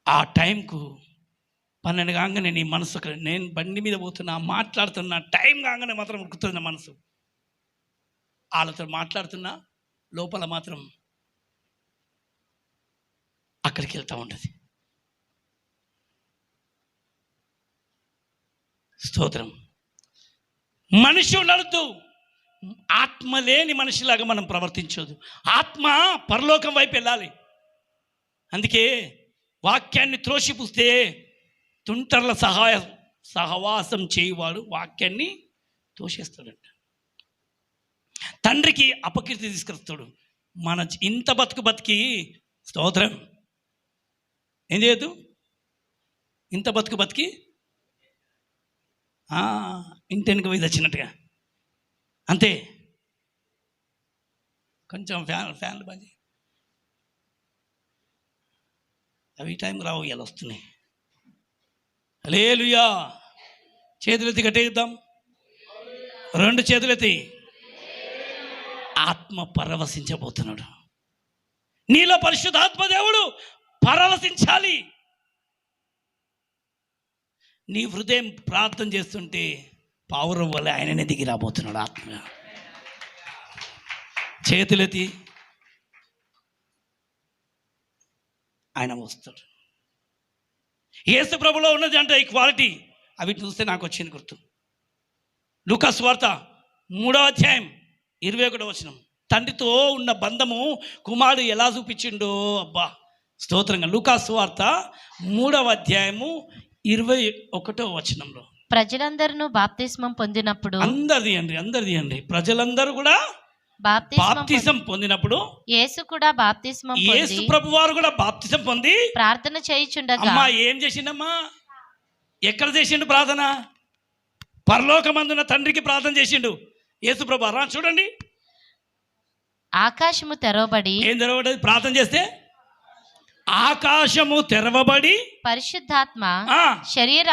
ఆ టైంకు 12 కాగానే నీ మనసు, నేను బండి మీద పోతున్నా, మాట్లాడుతున్నా, టైం కాగానే మాత్రం ఉరుకుతుంది మనసు. వాళ్ళతో మాట్లాడుతున్నా లోపల మాత్రం అక్కడికి వెళ్తూ ఉంటుంది. స్తోత్రం. మనిషి ఉండద్దు, ఆత్మ లేని మనిషిలాగా మనం ప్రవర్తించదు. ఆత్మ పరలోకం వైపు వెళ్ళాలి. అందుకే వాక్యాన్ని త్రోసిపుస్తే తుంటర్ల సహవాసం చేయువాడు వాక్యాన్ని తోసేస్తాడంట. తండ్రికి అపకీర్తి తీసుకొస్తాడు. మన ఇంత బతికి స్తోత్రం ఏం చేయదు, ఇంత బతికి ఇంటెనికి పోయి వచ్చినట్టుగా అంతే. కొంచెం ఫ్యాన్లు బంద్, అవి ఈ టైం రావు, ఇలా వస్తున్నాయి. హల్లెలూయా. చేతులెత్తి కట్టేద్దాం, 2 చేతులెత్తి. ఆత్మ పరవశించబోతున్నాడు. నీలో పరిశుద్ధాత్మ దేవుడు పరవశించాలి. నీ హృదయం ప్రార్థన చేస్తుంటే పావురం వల్ల ఆయననే దిగి రాబోతున్నాడు ఆత్మ. చేతులెత్తి ఆయన వస్తాడు. యేసు ప్రభులో ఉన్నది అంటే ఈ క్వాలిటీ. అవి చూస్తే నాకు వచ్చింది గుర్తు. లూకా సువార్త 3వ అధ్యాయం 21వ వచనం. తండ్రితో ఉన్న బంధము కుమారుడు ఎలా చూపించిండో, అబ్బా స్తోత్రంగా. లూకా సువార్త 3వ అధ్యాయము 21వ వచనంలో, ప్రజలందరూ బాప్తిస్మం పొందినప్పుడు, అందరిది అండి, ప్రజలందరూ కూడా బాప్తిసం పొందినప్పుడు, యేసు కూడా బాప్తిస్మం పొంది, యేసు ప్రభు వారు కూడా బాప్తిసం పొంది ప్రార్థన చేయుచుండగా. అమ్మా ఏం చేసిండమ్మా? ఎక్కడ చేసిండు ప్రార్థన? పరలోకమందున తండ్రికి ప్రార్థన చేసిండు యేసు ప్రభు. రా చూడండి, ఆకాశము తెరవబడి. ఏం తెరవబడి? ప్రార్థన చేస్తే ఆకాశము తెరవబడి పరిశుద్ధాత్మ శరీర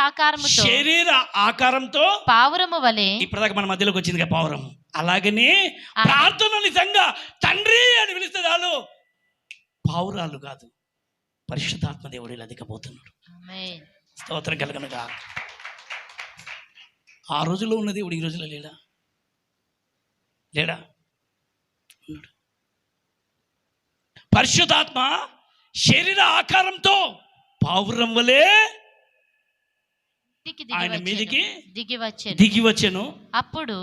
ఆకారంతో పావురము వలె. ఇప్పటిదాకా మన మధ్యలోకి వచ్చింది పావురం. అలాగనే ప్రార్థన నిజంగా తండ్రి అని పిలిస్తే చాలు, పావురాలు కాదు, పరిశుద్ధాత్మ దేవుడు ఇలా దిగబోతున్నాడు. స్తోత్రం కలుగునుగా. ఆ రోజులో ఉన్న దేవుడు ఈ రోజులో లేడా? పరిశుద్ధాత్మ శరీర ఆకారంతో పావురం వలె ఆయన మీదికి దిగి వచ్చెను. అప్పుడు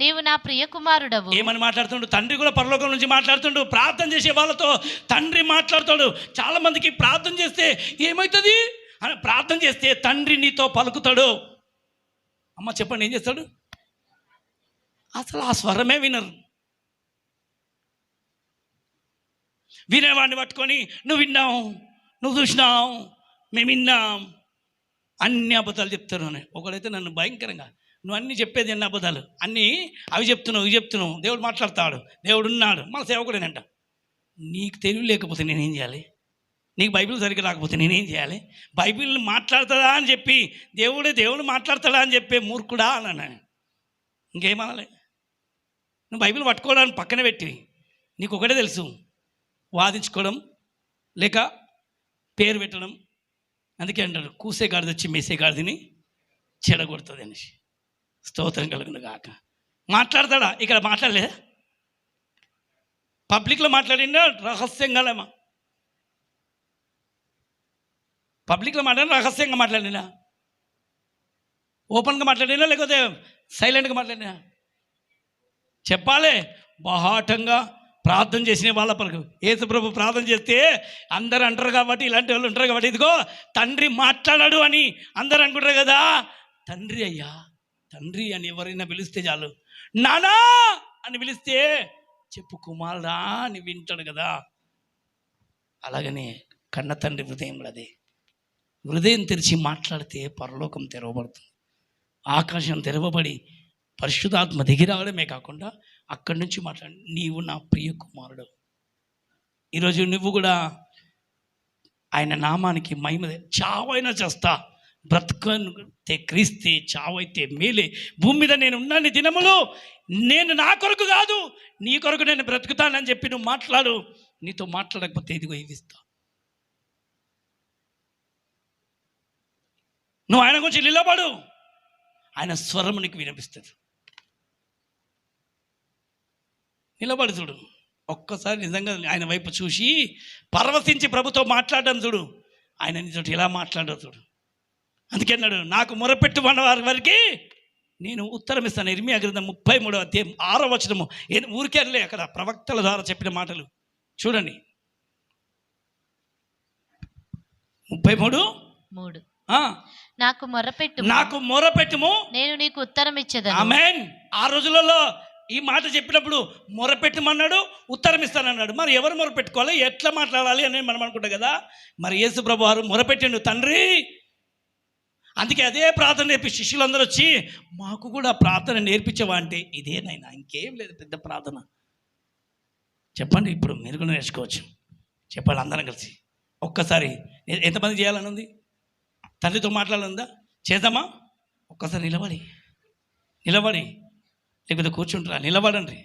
నీవు నా ప్రియ కుమారుడవు. ఏమని మాట్లాడుతుండు? తండ్రి కూడా పరలోకం నుంచి మాట్లాడుతుండు. ప్రార్థన చేసే వాళ్ళతో తండ్రి మాట్లాడుతాడు. చాలా మందికి ప్రార్థన చేస్తే ఏమవుతుంది అని, ప్రార్థన చేస్తే తండ్రి నీతో పలుకుతాడు. అమ్మ చెప్పండి, ఏం చేస్తాడు? అసలు ఆ స్వరమే వినరు. వినేవాడిని పట్టుకొని నువ్వు విన్నావు, నువ్వు చూసినావు, మేము విన్నాం, అన్ని అబద్ధాలు చెప్తారు అని. ఒకడైతే నన్ను భయంకరంగా, నువ్వు అన్నీ చెప్పేది అన్ని అబద్ధాలు, అన్నీ అవి చెప్తున్నావు, ఇవి చెప్తున్నావు, దేవుడు మాట్లాడతాడు, దేవుడు ఉన్నాడు, మన సేవకుడేనంట. నీకు తెలివి లేకపోతే నేనేం చేయాలి? నీకు బైబిల్ సరిగ్గా రాకపోతే నేనేం చేయాలి? బైబిల్ మాట్లాడుతుందా అని చెప్పి దేవుడు మాట్లాడతాడా అని చెప్పే మూర్ఖుడా అన్నాను. ఇంకేమనాలి? నువ్వు బైబిల్ పట్టుకోవడానికి పక్కన పెట్టి నీకు ఒకటే తెలుసు, వాదించుకోవడం లేక పేరు పెట్టడం. అందుకే అంటారు, కూసే గాడిద వచ్చి మేసే గాడిదని చెడగొడుతుంది అనేసి. స్తోత్రం కలుగును గాక. మాట్లాడతాడా? ఇక్కడ మాట్లాడలేదా? పబ్లిక్లో మాట్లాడిందా? రహస్యంగాలేమా? పబ్లిక్లో మాట్లాడినా రహస్యంగా మాట్లాడినా? ఓపెన్గా మాట్లాడినా లేకపోతే సైలెంట్గా మాట్లాడినా? చెప్పాలి. బాహాటంగా ప్రార్థన చేసిన వాళ్ళ పరకు యేసు ప్రభు ప్రార్థన చేస్తే అందరు అంటారు కాబట్టి, ఇలాంటి వాళ్ళు ఉంటారు కాబట్టి, ఇదిగో తండ్రి మాట్లాడాడు అని అందరు అనుకుంటారు కదా. తండ్రి అయ్యా, తండ్రి అని ఎవరైనా పిలిస్తే చాలు, నానా అని పిలిస్తే చెప్పు కుమారుడా అని వింటాడు కదా. అలాగనే కన్న తండ్రి హృదయం అదే. హృదయం తెరిచి మాట్లాడితే పరలోకం తెరవబడుతుంది, ఆకాశం తెరవబడి పరిశుద్ధాత్మ దిగి రావడమే కాకుండా అక్కడి నుంచి మాట్లాడి, నీవు నా ప్రియ కుమారుడు. ఈరోజు నువ్వు కూడా ఆయన నామానికి మహిమ, చావైనా చేస్తా, బ్రతుకంతే క్రీస్తే, చావైతే మేలే. భూమి మీద నేను ఉన్నన్ని దినములు నేను నా కొరకు కాదు, నీ కొరకు నేను బ్రతుకుతానని చెప్పి నువ్వు మాట్లాడు. నీతో మాట్లాడకపోతే ఇదిగో ఇవిస్తా. నువ్వు ఆయన గురించి నిలబడు, ఆయన స్వరము నీకు వినిపిస్తుంది. నిలబడి చూడు ఒక్కసారి, నిజంగా ఆయన వైపు చూసి పరవశించి ప్రభుతో మాట్లాడడం చూడు. ఆయన నీతో ఇలా మాట్లాడడం చూడు. అందుకే అన్నాడు, నాకు మొరపెట్టు వారి వారికి నేను ఉత్తరం ఇస్తాను. ఇర్మియా గ్రంథం 33వ అధ్యాయం 6వ వచనము. ఊరికే అనలే, అక్కడ ప్రవక్తల ద్వారా చెప్పిన మాటలు చూడండి. 33:3 నాకు మొరపెట్టుము, నేను నీకు ఉత్తరం ఇచ్చేదను. ఆమేన్. ఆ రోజులలో ఈ మాట చెప్పినప్పుడు మొరపెట్టమన్నాడు, ఉత్తరం ఇస్తానన్నాడు. మరి ఎవరు మొరపెట్టుకోవాలి, ఎట్లా మాట్లాడాలి అని మనం అనుకుంటాం కదా. మరి యేసు ప్రభు వారు మొరపెట్టిండు, తండ్రి. అందుకే అదే ప్రార్థన నేర్పి శిష్యులందరూ వచ్చి, మాకు కూడా ప్రార్థన నేర్పించవా అంటే, ఇదేనైనా, ఇంకేం లేదు పెద్ద ప్రార్థన. చెప్పండి, ఇప్పుడు మీరు కూడా నేర్చుకోవచ్చు. చెప్పాలి అందరం కలిసి ఒక్కసారి. ఎంతమంది చేయాలని ఉంది? తండ్రితో మాట్లాడాలందా? చేద్దామా? ఒక్కసారి నిలబడి లేకపోతే కూర్చుంటారా? నిలబడండి.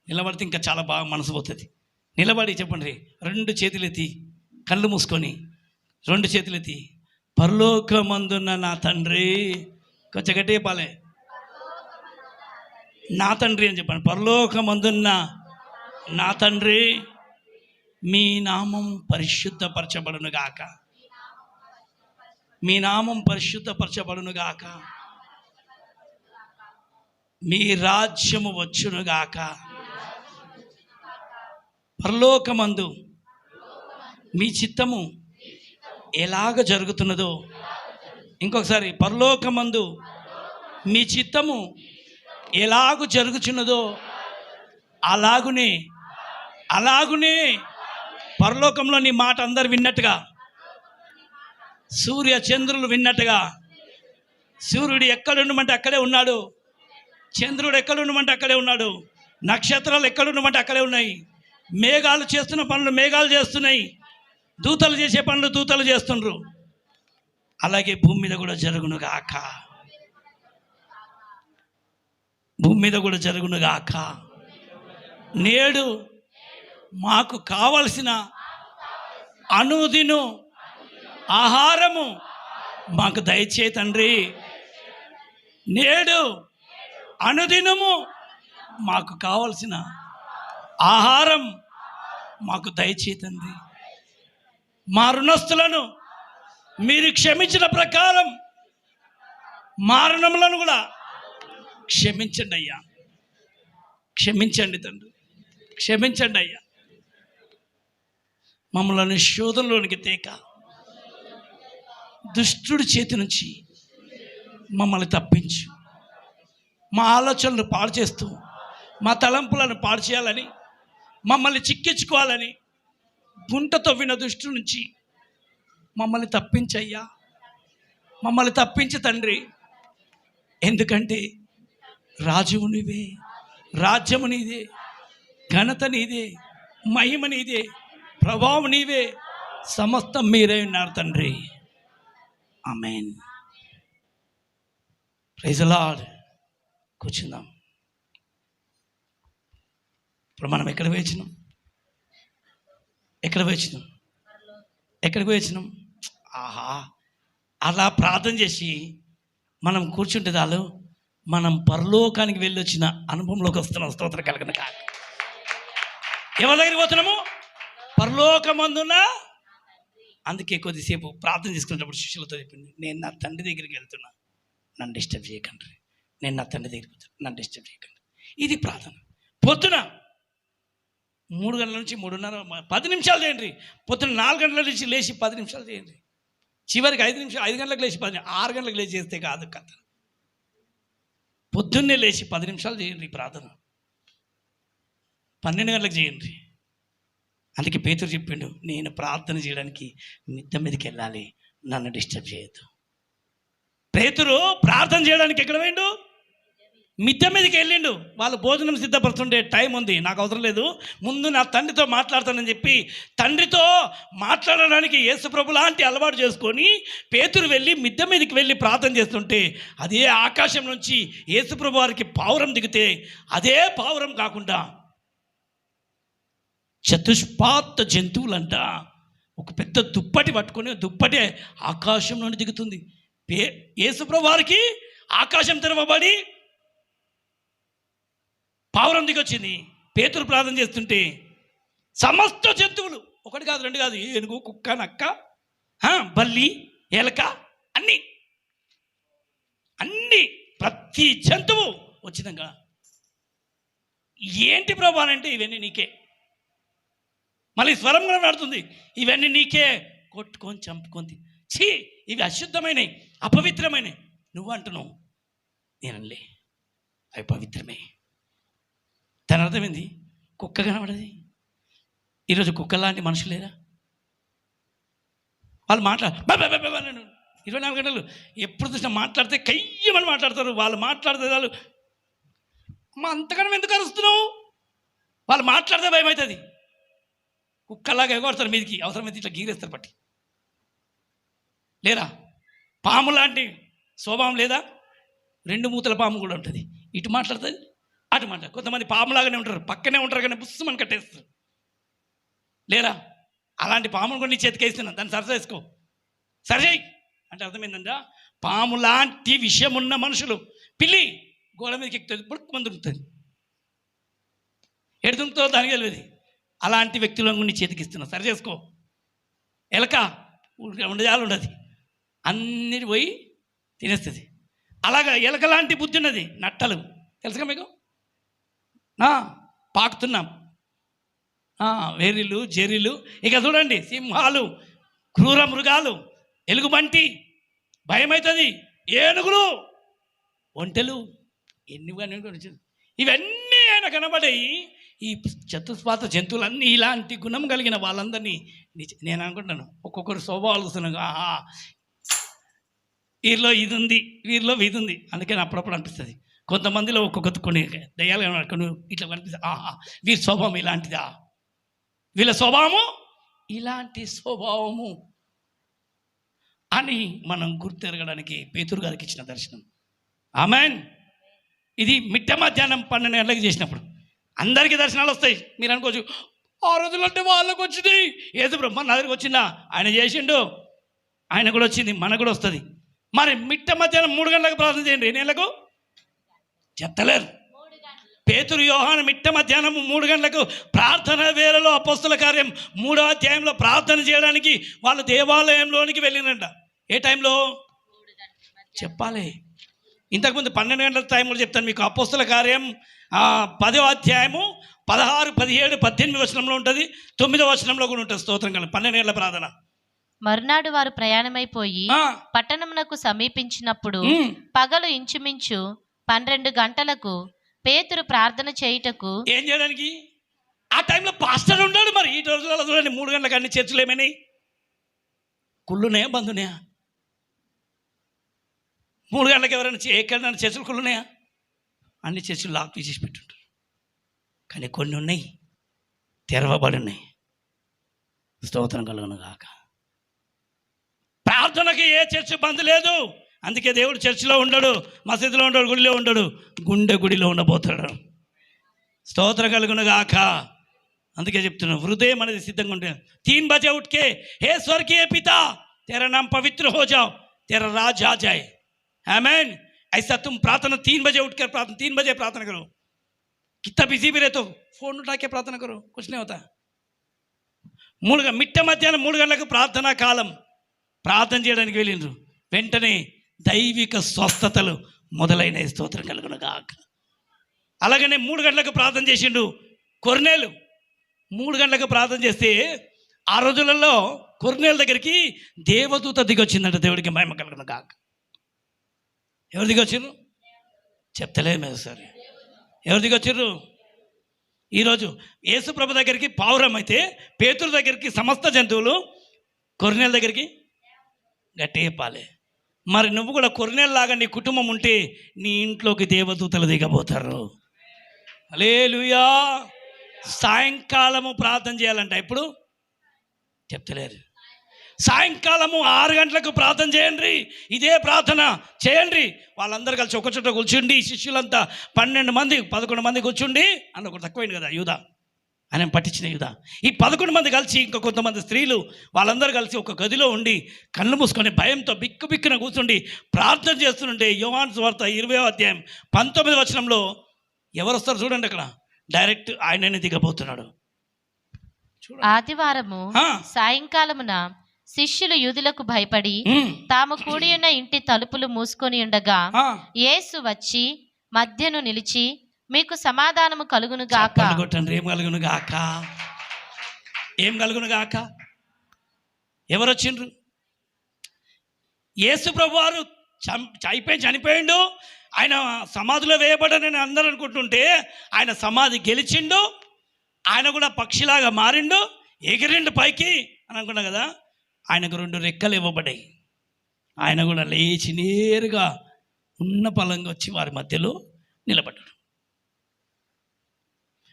నిలబడితే ఇంకా చాలా బాగా మనసు పోతుంది. నిలబడి చెప్పండి, 2 చేతులెత్తి, కళ్ళు మూసుకొని 2 చేతులెత్తి, పరలోకమందున్న నా తండ్రి, కొంచెం గట్టిగా చెప్పాలి, నా తండ్రి అని చెప్పండి. పరలోకమందున్న నా తండ్రి, మీ నామం పరిశుద్ధపరచబడును గాక, మీ నామం పరిశుద్ధపరచబడును గాక, మీ రాజ్యము వచ్చును గాక. పరలోకమందు మీ చిత్తము ఎలాగ జరుగుతున్నదో, ఇంకొకసారి, పరలోకమందు మీ చిత్తము ఎలాగ జరుగుచున్నదో అలాగునే పరలోకంలో నీ మాట అందరు విన్నట్టుగా, సూర్య చంద్రులు విన్నట్టుగా, సూర్యుడు ఎక్కడుండమంటే అక్కడే ఉన్నాడు, చంద్రుడు ఎక్కడుండమంటే అక్కడే ఉన్నాడు, నక్షత్రాలు ఎక్కడుండమంటే అక్కడే ఉన్నాయి, మేఘాలు చేస్తున్న పనులు మేఘాలు చేస్తున్నాయి, దూతలు చేసే పనులు దూతలు చేస్తుండ్రు. అలాగే భూమి మీద కూడా జరుగును గాక, భూమి మీద కూడా జరుగును గాక. నేడు మాకు కావలసిన అనుదిను ఆహారము మాకు దయచే తండ్రి. నేడు అనుదినము మాకు కావలసిన ఆహారం మాకు దయచే తండ్రి. మా రుణస్థులను మీరు క్షమించిన ప్రకారం మా రుణములను కూడా క్షమించండి అయ్యా. క్షమించండి తండ్రి, క్షమించండి అయ్యా. మమ్మల్ని శోధనలోనికి తేక దుష్టుడి చేతి నుంచి మమ్మల్ని తప్పించు. మా ఆలోచనలు పాడు చేస్తూ, మా తలంపులను పాడు చేయాలని, మమ్మల్ని చిక్కించుకోవాలని గుంట తవ్విన దుష్టుడి నుంచి మమ్మల్ని తప్పించయ్యా, మమ్మల్ని తప్పించు తండ్రి. ఎందుకంటే రాజువు నీవే, రాజ్యము నీదే, ఘనత నీదే, మహిమ నీదే, ప్రభావం నీవే, సమస్తం మీరే ఉన్నారు తండ్రి. ఆమేన్. Praise the Lord. కూర్చుందాం. ఇప్పుడు మనం ఎక్కడికి వేచినాం? ఆహా, అలా ప్రార్థన చేసి మనం కూర్చుంటే చాలు, మనం పరలోకానికి వెళ్ళి వచ్చిన అనుభవంలోకి వస్తున్నాం. స్తోత్రం కలుగును గాక. ఎవరి దగ్గరికి పోతున్నాము? పరలోకమందున. అందుకే కొద్దిసేపు ప్రార్థన చేసుకునేటప్పుడు శిష్యులతో చెప్పింది, నేను నా తండ్రి దగ్గరికి వెళ్తున్నా, నన్ను డిస్టర్బ్ చేయకండి. నేను నా తండ్రి దగ్గరికి వెళ్తున్నా, నన్ను డిస్టర్బ్ చేయకండి. ఇది ప్రార్థన. పొద్దున 3 గంటల నుంచి 3:30, 10 నిమిషాలు చేయండి. పొద్దున్న 4 గంటల నుంచి లేచి 10 నిమిషాలు చేయండి. చివరికి 5 గంటలకు లేచి 6 గంటలకు లేచి చేస్తే కాదు కథ. పొద్దున్నే లేచి 10 నిమిషాలు చేయండి ప్రార్థన. 12 గంటలకు చేయండి. అందుకే పేతురు చెప్పిండు, నేను ప్రార్థన చేయడానికి మిద్ద మీదకి వెళ్ళాలి, నన్ను డిస్టర్బ్ చేయొద్దు. పేతురు ప్రార్థన చేయడానికి ఎక్కడ పోయిండు? మిద్దె మీదకి వెళ్ళిండు. వాళ్ళు భోజనం సిద్ధపడుతుండే టైం ఉంది, నాకు అవసరం లేదు, ముందు నా తండ్రితో మాట్లాడతానని చెప్పి తండ్రితో మాట్లాడడానికి యేసుప్రభు లాంటి అలవాటు చేసుకొని పేతురు వెళ్ళి మిద్దె మీదకి వెళ్ళి ప్రార్థన చేస్తుంటే అదే ఆకాశం నుంచి యేసుప్రభు వారికి పావురం దిగితే అదే పావురం కాకుండా చతుష్పాత జంతువులంట ఒక పెద్ద దుప్పటి పట్టుకొని దుప్పటి ఆకాశం నుండి దిగుతుంది. యేసుప్రభు వారికి ఆకాశం తెరవబడి పావురం దిగొచ్చింది. పేతురు ప్రార్థన చేస్తుంటే సమస్త జంతువులు, ఒకటి కాదు రెండు కాదు, ఏనుగు, కుక్క, నక్క, బల్లి, ఎలక, అన్నీ ప్రతి జంతువు వచ్చినాక ఏంటి ప్రభు అంటే ఇవన్నీ నీకే. మళ్ళీ స్వరం కూడా నడుతుంది, ఇవన్నీ నీకే, కొట్టుకొని చంపుకొని ఛీ ఇవి అశుద్ధమైనవి, అపవిత్రమైనవి. నువ్వు అంటున్నావు, నేనలే అవి పవిత్రమే. దాని అర్థమైంది, కుక్క కనబడది. ఈరోజు కుక్క లాంటి మనుషులు లేరా? వాళ్ళు 24 గంటలు ఎప్పుడు చూసినా మాట్లాడితే కయ్యమని మాట్లాడతారు. వాళ్ళు మాట్లాడితే వాళ్ళు అంతకన్నా ఎందుకు అరుస్తున్నావు? వాళ్ళు మాట్లాడితే భయం అవుతుంది. కుక్కలాగా ఎగొడతారు మీదికి, అవసరమైతే ఇట్లా గీరేస్తారు పట్టి. లేరా? పాము లాంటి స్వభావం లేదా? 2 మూతల పాము కూడా ఉంటుంది, ఇటు మాట్లాడుతుంది అటు మాట్లాడు. కొంతమంది పాములాగానే ఉంటారు, పక్కనే ఉంటారు కానీ బుస్సుమని కట్టేస్తారు. లేరా? అలాంటి పామును కూడా నీ చేతికి వేస్తున్నాను, దాన్ని సరిచేసుకో, సరిచేయి అంటే అర్థమైందంట. పాము లాంటి విషయం ఉన్న మనుషులు, పిల్లి గోడ మీదకి ఎక్కుతుంది, పుడుకుమంది దొరుకుతుంది, ఎడుతుందో దానికి తెలియదు. అలాంటి వ్యక్తులను నీ చేతికి ఇస్తున్నా, సరి చేసుకో. ఎలక ఉండజాలు ఉండదు, అన్నిటి పోయి తినేస్తుంది. అలాగా ఎలక లాంటి బుద్ధి ఉన్నది నట్టలు, తెలుసుగా మీకు? పాకుతున్నాం, వేరిలు, జెర్రీలు, ఇక చూడండి సింహాలు, క్రూర మృగాలు, ఎలుగుబంటి, భయమవుతుంది, ఏనుగులు, ఒంటెలు, ఇవన్నీ ఆయన కనబడాయి. ఈ చతుష్పాత జంతువులన్నీ ఇలాంటి గుణం కలిగిన వాళ్ళందరినీ నేను అనుకుంటాను. ఒక్కొక్కరు స్వభావాలు చూస్తున్నాగా, వీరిలో ఇది ఉంది, వీరిలో ఇది ఉంది. అందుకే అప్పుడప్పుడు అనిపిస్తుంది కొంతమందిలో కొన్ని దయ్యాలు కొన్ని ఇట్లా కనిపిస్తుంది, వీరి స్వభావం ఇలాంటిదా, వీళ్ళ స్వభావము ఇలాంటి స్వభావము అని మనం గుర్తెరగడానికి పేతురు గారికి ఇచ్చిన దర్శనం. ఆమెన్. ఇది మిట్ట మధ్యాహ్నం 12 గంటలకు చేసినప్పుడు అందరికీ దర్శనాలు వస్తాయి. మీరు అనుకోవచ్చు ఆ రోజులు అంటే వాళ్ళకు వచ్చినాయి, ఏదో బ్రహ్మ నా దగ్గరికి వచ్చిందా, ఆయన చేసిండు, ఆయన కూడా వచ్చింది, మనకు కూడా వస్తుంది. మరి మిట్ట మధ్యాహ్నం 3 గంటలకు ప్రార్థన చేయండి, నేలకు చెత్తలేరు. పేతురు యోహాను మిట్ట మధ్యాహ్నం 3 గంటలకు ప్రార్థన వేళలో అపోస్తల కార్యం 3వ అధ్యాయంలో ప్రార్థన చేయడానికి వాళ్ళు దేవాలయంలోనికి వెళ్ళినంట. ఏ టైంలో చెప్పాలి? ఇంతకుముందు 12 గంటల టైం కూడా చెప్తాను మీకు. అపోస్తల కార్యం 10వ అధ్యాయము 16, 17, 18 వచనంలో ఉంటుంది, 9వ వచనంలో కూడా ఉంటుంది. స్తోత్రం కల 12 గంటల ప్రార్థన. మరునాడు వారు ప్రయాణమైపోయి పట్టణమునకు సమీపించినప్పుడు పగలు ఇంచుమించు 12 గంటలకు పేతురు ప్రార్థన చేయుటకు. ఏం చేయడానికి? ఆ టైంలో పాస్టర్ ఉన్నాడు. మరి ఈ రోజులలో చూడండి 3 గంటలకు అన్ని చర్చలు ఏమైనాయి? కుళ్ళున్నాయా, బంధున్నాయా? 3 గంటలకు ఎవరైనా ఎక్కడైనా చర్చలు కుళ్ళున్నాయా? అన్ని చర్చలు లాక్ తీసేసి పెట్టుంటారు. కానీ కొన్ని ఉన్నాయి తెరవబడి ఉన్నాయి. స్తోత్రం కలుగును గాక. ప్రార్థనకి ఏ చర్చ బంద్ లేదు. అందుకే దేవుడు చర్చిలో ఉండడు, మసీదులో ఉండడు, గుడిలో ఉండడు, గుడిలో ఉండబోతాడు. స్తోత్రం కలుగును గాక. అందుకే చెప్తున్నాను, హృదయం అనేది సిద్ధంగా ఉంటుంది. 3 बजे उठ के हे स्वर्गीय पिता तेरा नाम पवित्र हो जाओ, तेरा राज आ जाए, आमीन. ऐसा तुम प्रार्थना 3 बजे उठकर प्रार्थना 3 बजे प्रार्थना करो. कितना बिजी भी रहे तो फोन उठा के प्रार्थना करो, कुछ नहीं होता. మిట్ట మధ్యాహ్నం 3 గంటలకు ప్రార్థనా కాలం. ప్రార్థన చేయడానికి వెళ్ళిండ్రు, వెంటనే దైవిక స్వస్థతలు మొదలైన. స్తోత్రం కలుగును గాక. అలాగనే 3 గంటలకు ప్రార్థన చేసిండు కొర్నేలు. 3 గంటలకు ప్రార్థన చేస్తే ఆ రోజులలో కొర్నేలు దగ్గరికి దేవదూత దిగొచ్చిందంట. దేవుడికి మహిమ కలుగును గాక. ఎవరు దిగొచ్చారు చెప్తలేదు మీరు సరే. ఎవరు దిగొచ్చారు? ఈరోజు యేసు ప్రభు దగ్గరికి పావురం అయితే, పేతురు దగ్గరికి సమస్త జంతువులు, కొర్నేలు దగ్గరికి గట్టి చెప్పాలి మరి నువ్వు కూడా కొర్నేల్లాగా నీ కుటుంబం ఉంటే నీ ఇంట్లోకి దేవదూతలు దిగబోతారు. హల్లెలూయా. సాయంకాలము ప్రార్థన చేయాలంట. ఇప్పుడు చెప్తలేరు. సాయంకాలము 6 గంటలకు ప్రార్థన చేయండి. ఇదే ప్రార్థన చేయండి. వాళ్ళందరూ కలిసి ఒక చోట కూర్చుండి, శిష్యులంతా 12 మంది 11 మంది కూర్చుండి. అన్న ఒకటి తక్కువైంది కదా యూదా, ఆయన పట్టించిన యూదా. ఈ 11 మంది కలిసి ఇంకా కొంతమంది స్త్రీలు వాళ్ళందరూ కలిసి ఒక గదిలో ఉండి కళ్ళు మూసుకొని భయంతో బిక్కున కూర్చుండి ప్రార్థన చేస్తుంటే యోహాను సువార్త 20వ అధ్యాయం 19వ వచనంలో ఎవరు వస్తారు చూడండి. అక్కడ డైరెక్ట్ ఆయననే దిగబోతున్నాడు. ఆదివారము సాయంకాలమున శిష్యులు యూదులకు భయపడి తాము కూడి ఉన్న ఇంటి తలుపులు మూసుకొని ఉండగా యేసు వచ్చి మధ్యను నిలిచి, మీకు సమాధానము కలుగును గాక. ఏం కలుగును గాక? ఏం కలుగును గాక? ఎవరు వచ్చిండ్రు? యేసు ప్రభు వారు చనిపోయిండు. ఆయన సమాధిలో వేయబడని అందరూ అనుకుంటుంటే ఆయన సమాధి గెలిచిండు. ఆయన కూడా పక్షిలాగా మారిండు, ఎగిరిండు పైకి అని అనుకున్నాం కదా. ఆయనకు 2 రెక్కలు ఇవ్వబడ్డాయి. ఆయన కూడా లేచి నేరుగా ఉన్న పలంగా వచ్చి వారి మధ్యలో నిలబడ్డాడు.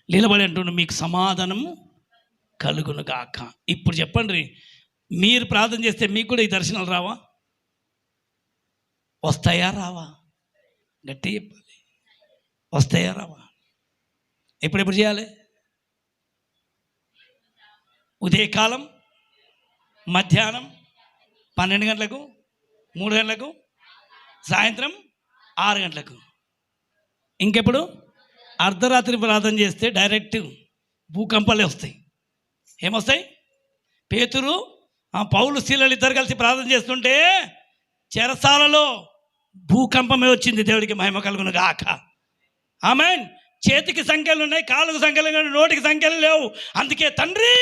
నిలబడి అంటుండు, మీకు సమాధానము కలుగును గాక. ఇప్పుడు చెప్పండి, మీరు ప్రార్థన చేస్తే మీకు కూడా ఈ దర్శనాలు రావా? వస్తాయా రావా? గట్టి చెప్పాలి. వస్తాయా రావా? ఎప్పుడెప్పుడు చేయాలి? ఉదయకాలం, మధ్యాహ్నం 12 గంటలకు, 3 గంటలకు, సాయంత్రం 6 గంటలకు. ఇంకెప్పుడు? అర్ధరాత్రి ప్రార్థన చేస్తే డైరెక్ట్ భూకంపాలే వస్తాయి. ఏమొస్తాయి? పేతురు పౌలు శీలలు ఇద్దరు కలిసి ప్రార్థన చేస్తుంటే చెరసాలలో భూకంపమే వచ్చింది. దేవుడికి మహిమ కలుగును గాక. ఆమేన్. చేతికి సంఖ్యలు ఉన్నాయి, కాళ్ళకు సంఖ్యలు ఉన్నాయి, నోటికి సంఖ్యలు లేవు. అందుకే తండ్రి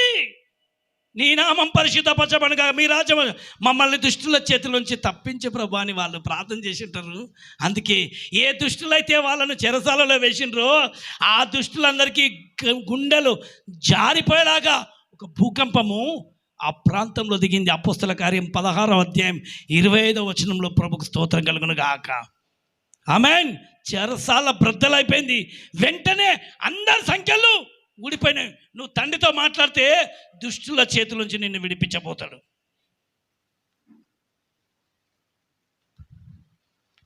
నీ నామం పరిశుద్ధపరచబడుగా, మీ రాజ్యం మమ్మల్ని దుష్టుల చేతిలోంచి తప్పించే ప్రభు అని వాళ్ళు ప్రార్థన చేసి ఉంటారు. అందుకే ఏ దుష్టులైతే వాళ్ళను చెరసాలలో వేసిండ్రో ఆ దుష్టులందరికీ గుండెలు జారిపోయేలాగా ఒక భూకంపము ఆ ప్రాంతంలో దిగింది. అపోస్తల కార్యం 16వ అధ్యాయం 25వ వచనంలో ప్రభుకు స్తోత్రం కలుగును గాక. ఆమేన్. చెరసాల బ్రద్దలైపోయింది. వెంటనే అందరి సంఖ్యలు ఊడిపోయినాయి. నువ్వు తండ్రితో మాట్లాడితే దుష్టుల చేతుల నుంచి నిన్ను విడిపించబోతాడు.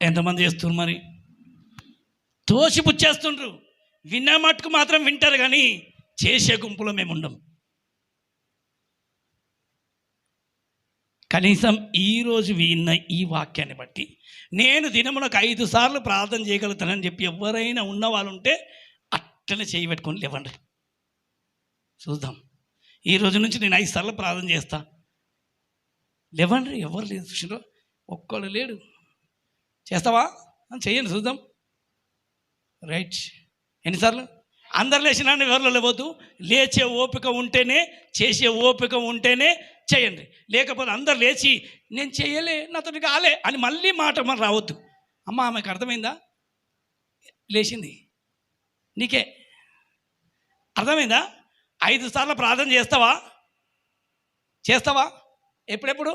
ఎంతమంది చేస్తున్నారు మరి? తోసిపుచ్చేస్తుండ్రు. విన్న మట్టుకు మాత్రం వింటారు, కానీ చేసే గుంపులో మేము ఉండం. కనీసం ఈరోజు విన్న ఈ వాక్యాన్ని బట్టి నేను దినమునకు 5 సార్లు ప్రార్థన చేయగలుగుతానని చెప్పి ఎవరైనా ఉన్న వాళ్ళు ఉంటే అట్టనే చేయి పెట్టుకొని లేవండి, చూద్దాం. ఈ రోజు నుంచి నేను 5 సార్లు ప్రార్థన చేస్తా. లేవండి. ఎవరు లేదు, చూసినా ఒక్కడు లేడు. చేస్తావా? చెయ్యండి, చూద్దాం. రైట్. ఎన్నిసార్లు? అందరు లేచినా ఎవరిలో లేవద్దు. లేచే ఓపిక ఉంటేనే, చేసే ఓపిక ఉంటేనే చేయండి. లేకపోతే అందరు లేచి నేను చేయలే, నాతో కాలే అని మళ్ళీ మాట మనం రావద్దు. అమ్మ ఆమెకు అర్థమైందా? లేచింది, నీకే అర్థమైందా? 5 సార్లు ప్రార్థన చేస్తావా? చేస్తావా? ఎప్పుడెప్పుడు?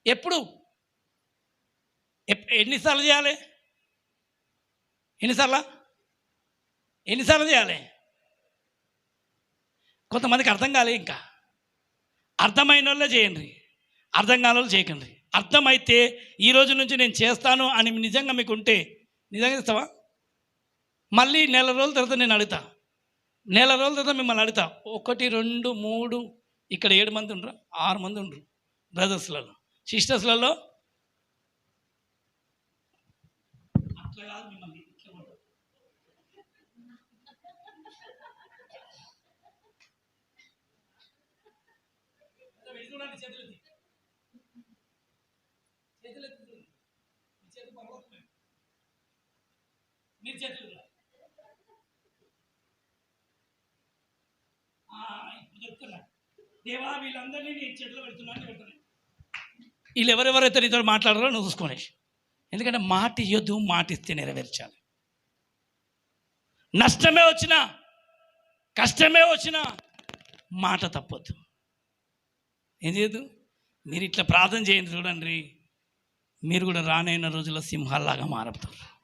ఎప్పుడు? ఎన్నిసార్లు చేయాలి? ఎన్నిసార్లు చేయాలి? కొంతమందికి అర్థం కాలే. ఇంకా అర్థమైన వాళ్ళే చేయండి, అర్థం కాని వాళ్ళు చేయకండి. అర్థమైతే ఈ రోజు నుంచి నేను చేస్తాను అని నిజంగా మీకు ఉంటే నిజంగా ఇస్తావా? మళ్ళీ నెల రోజుల తర్వాత నేను అడుగుతా. నెల రోజుల తర్వాత మిమ్మల్ని అడుగుతా. 1 2 3 ఇక్కడ 7 మంది ఉండరు, 6 మంది ఉండరు బ్రదర్స్లలో. సిస్టర్స్లలో అట్లా కాదు. మిమ్మల్ని మీరు చేతులు ఇప్పుడు చెప్తున్నా, దేవా వీళ్ళందరినీ నేను చేతిలో పెడుతున్నాను. వీళ్ళు ఎవరెవరైతే నీతో మాట్లాడారో నువ్వు చూసుకోండి. ఎందుకంటే మాట ఇవ్వద్దు, మాట ఇస్తే నెరవేర్చాలి. నష్టమే వచ్చినా, కష్టమే వచ్చినా మాట తప్పొద్దు. ఏం చేయద్దు? మీరు ఇట్లా ప్రార్థన చేయండి, చూడండి మీరు కూడా రానైన రోజుల్లో సింహాల్లాగా మారతారు.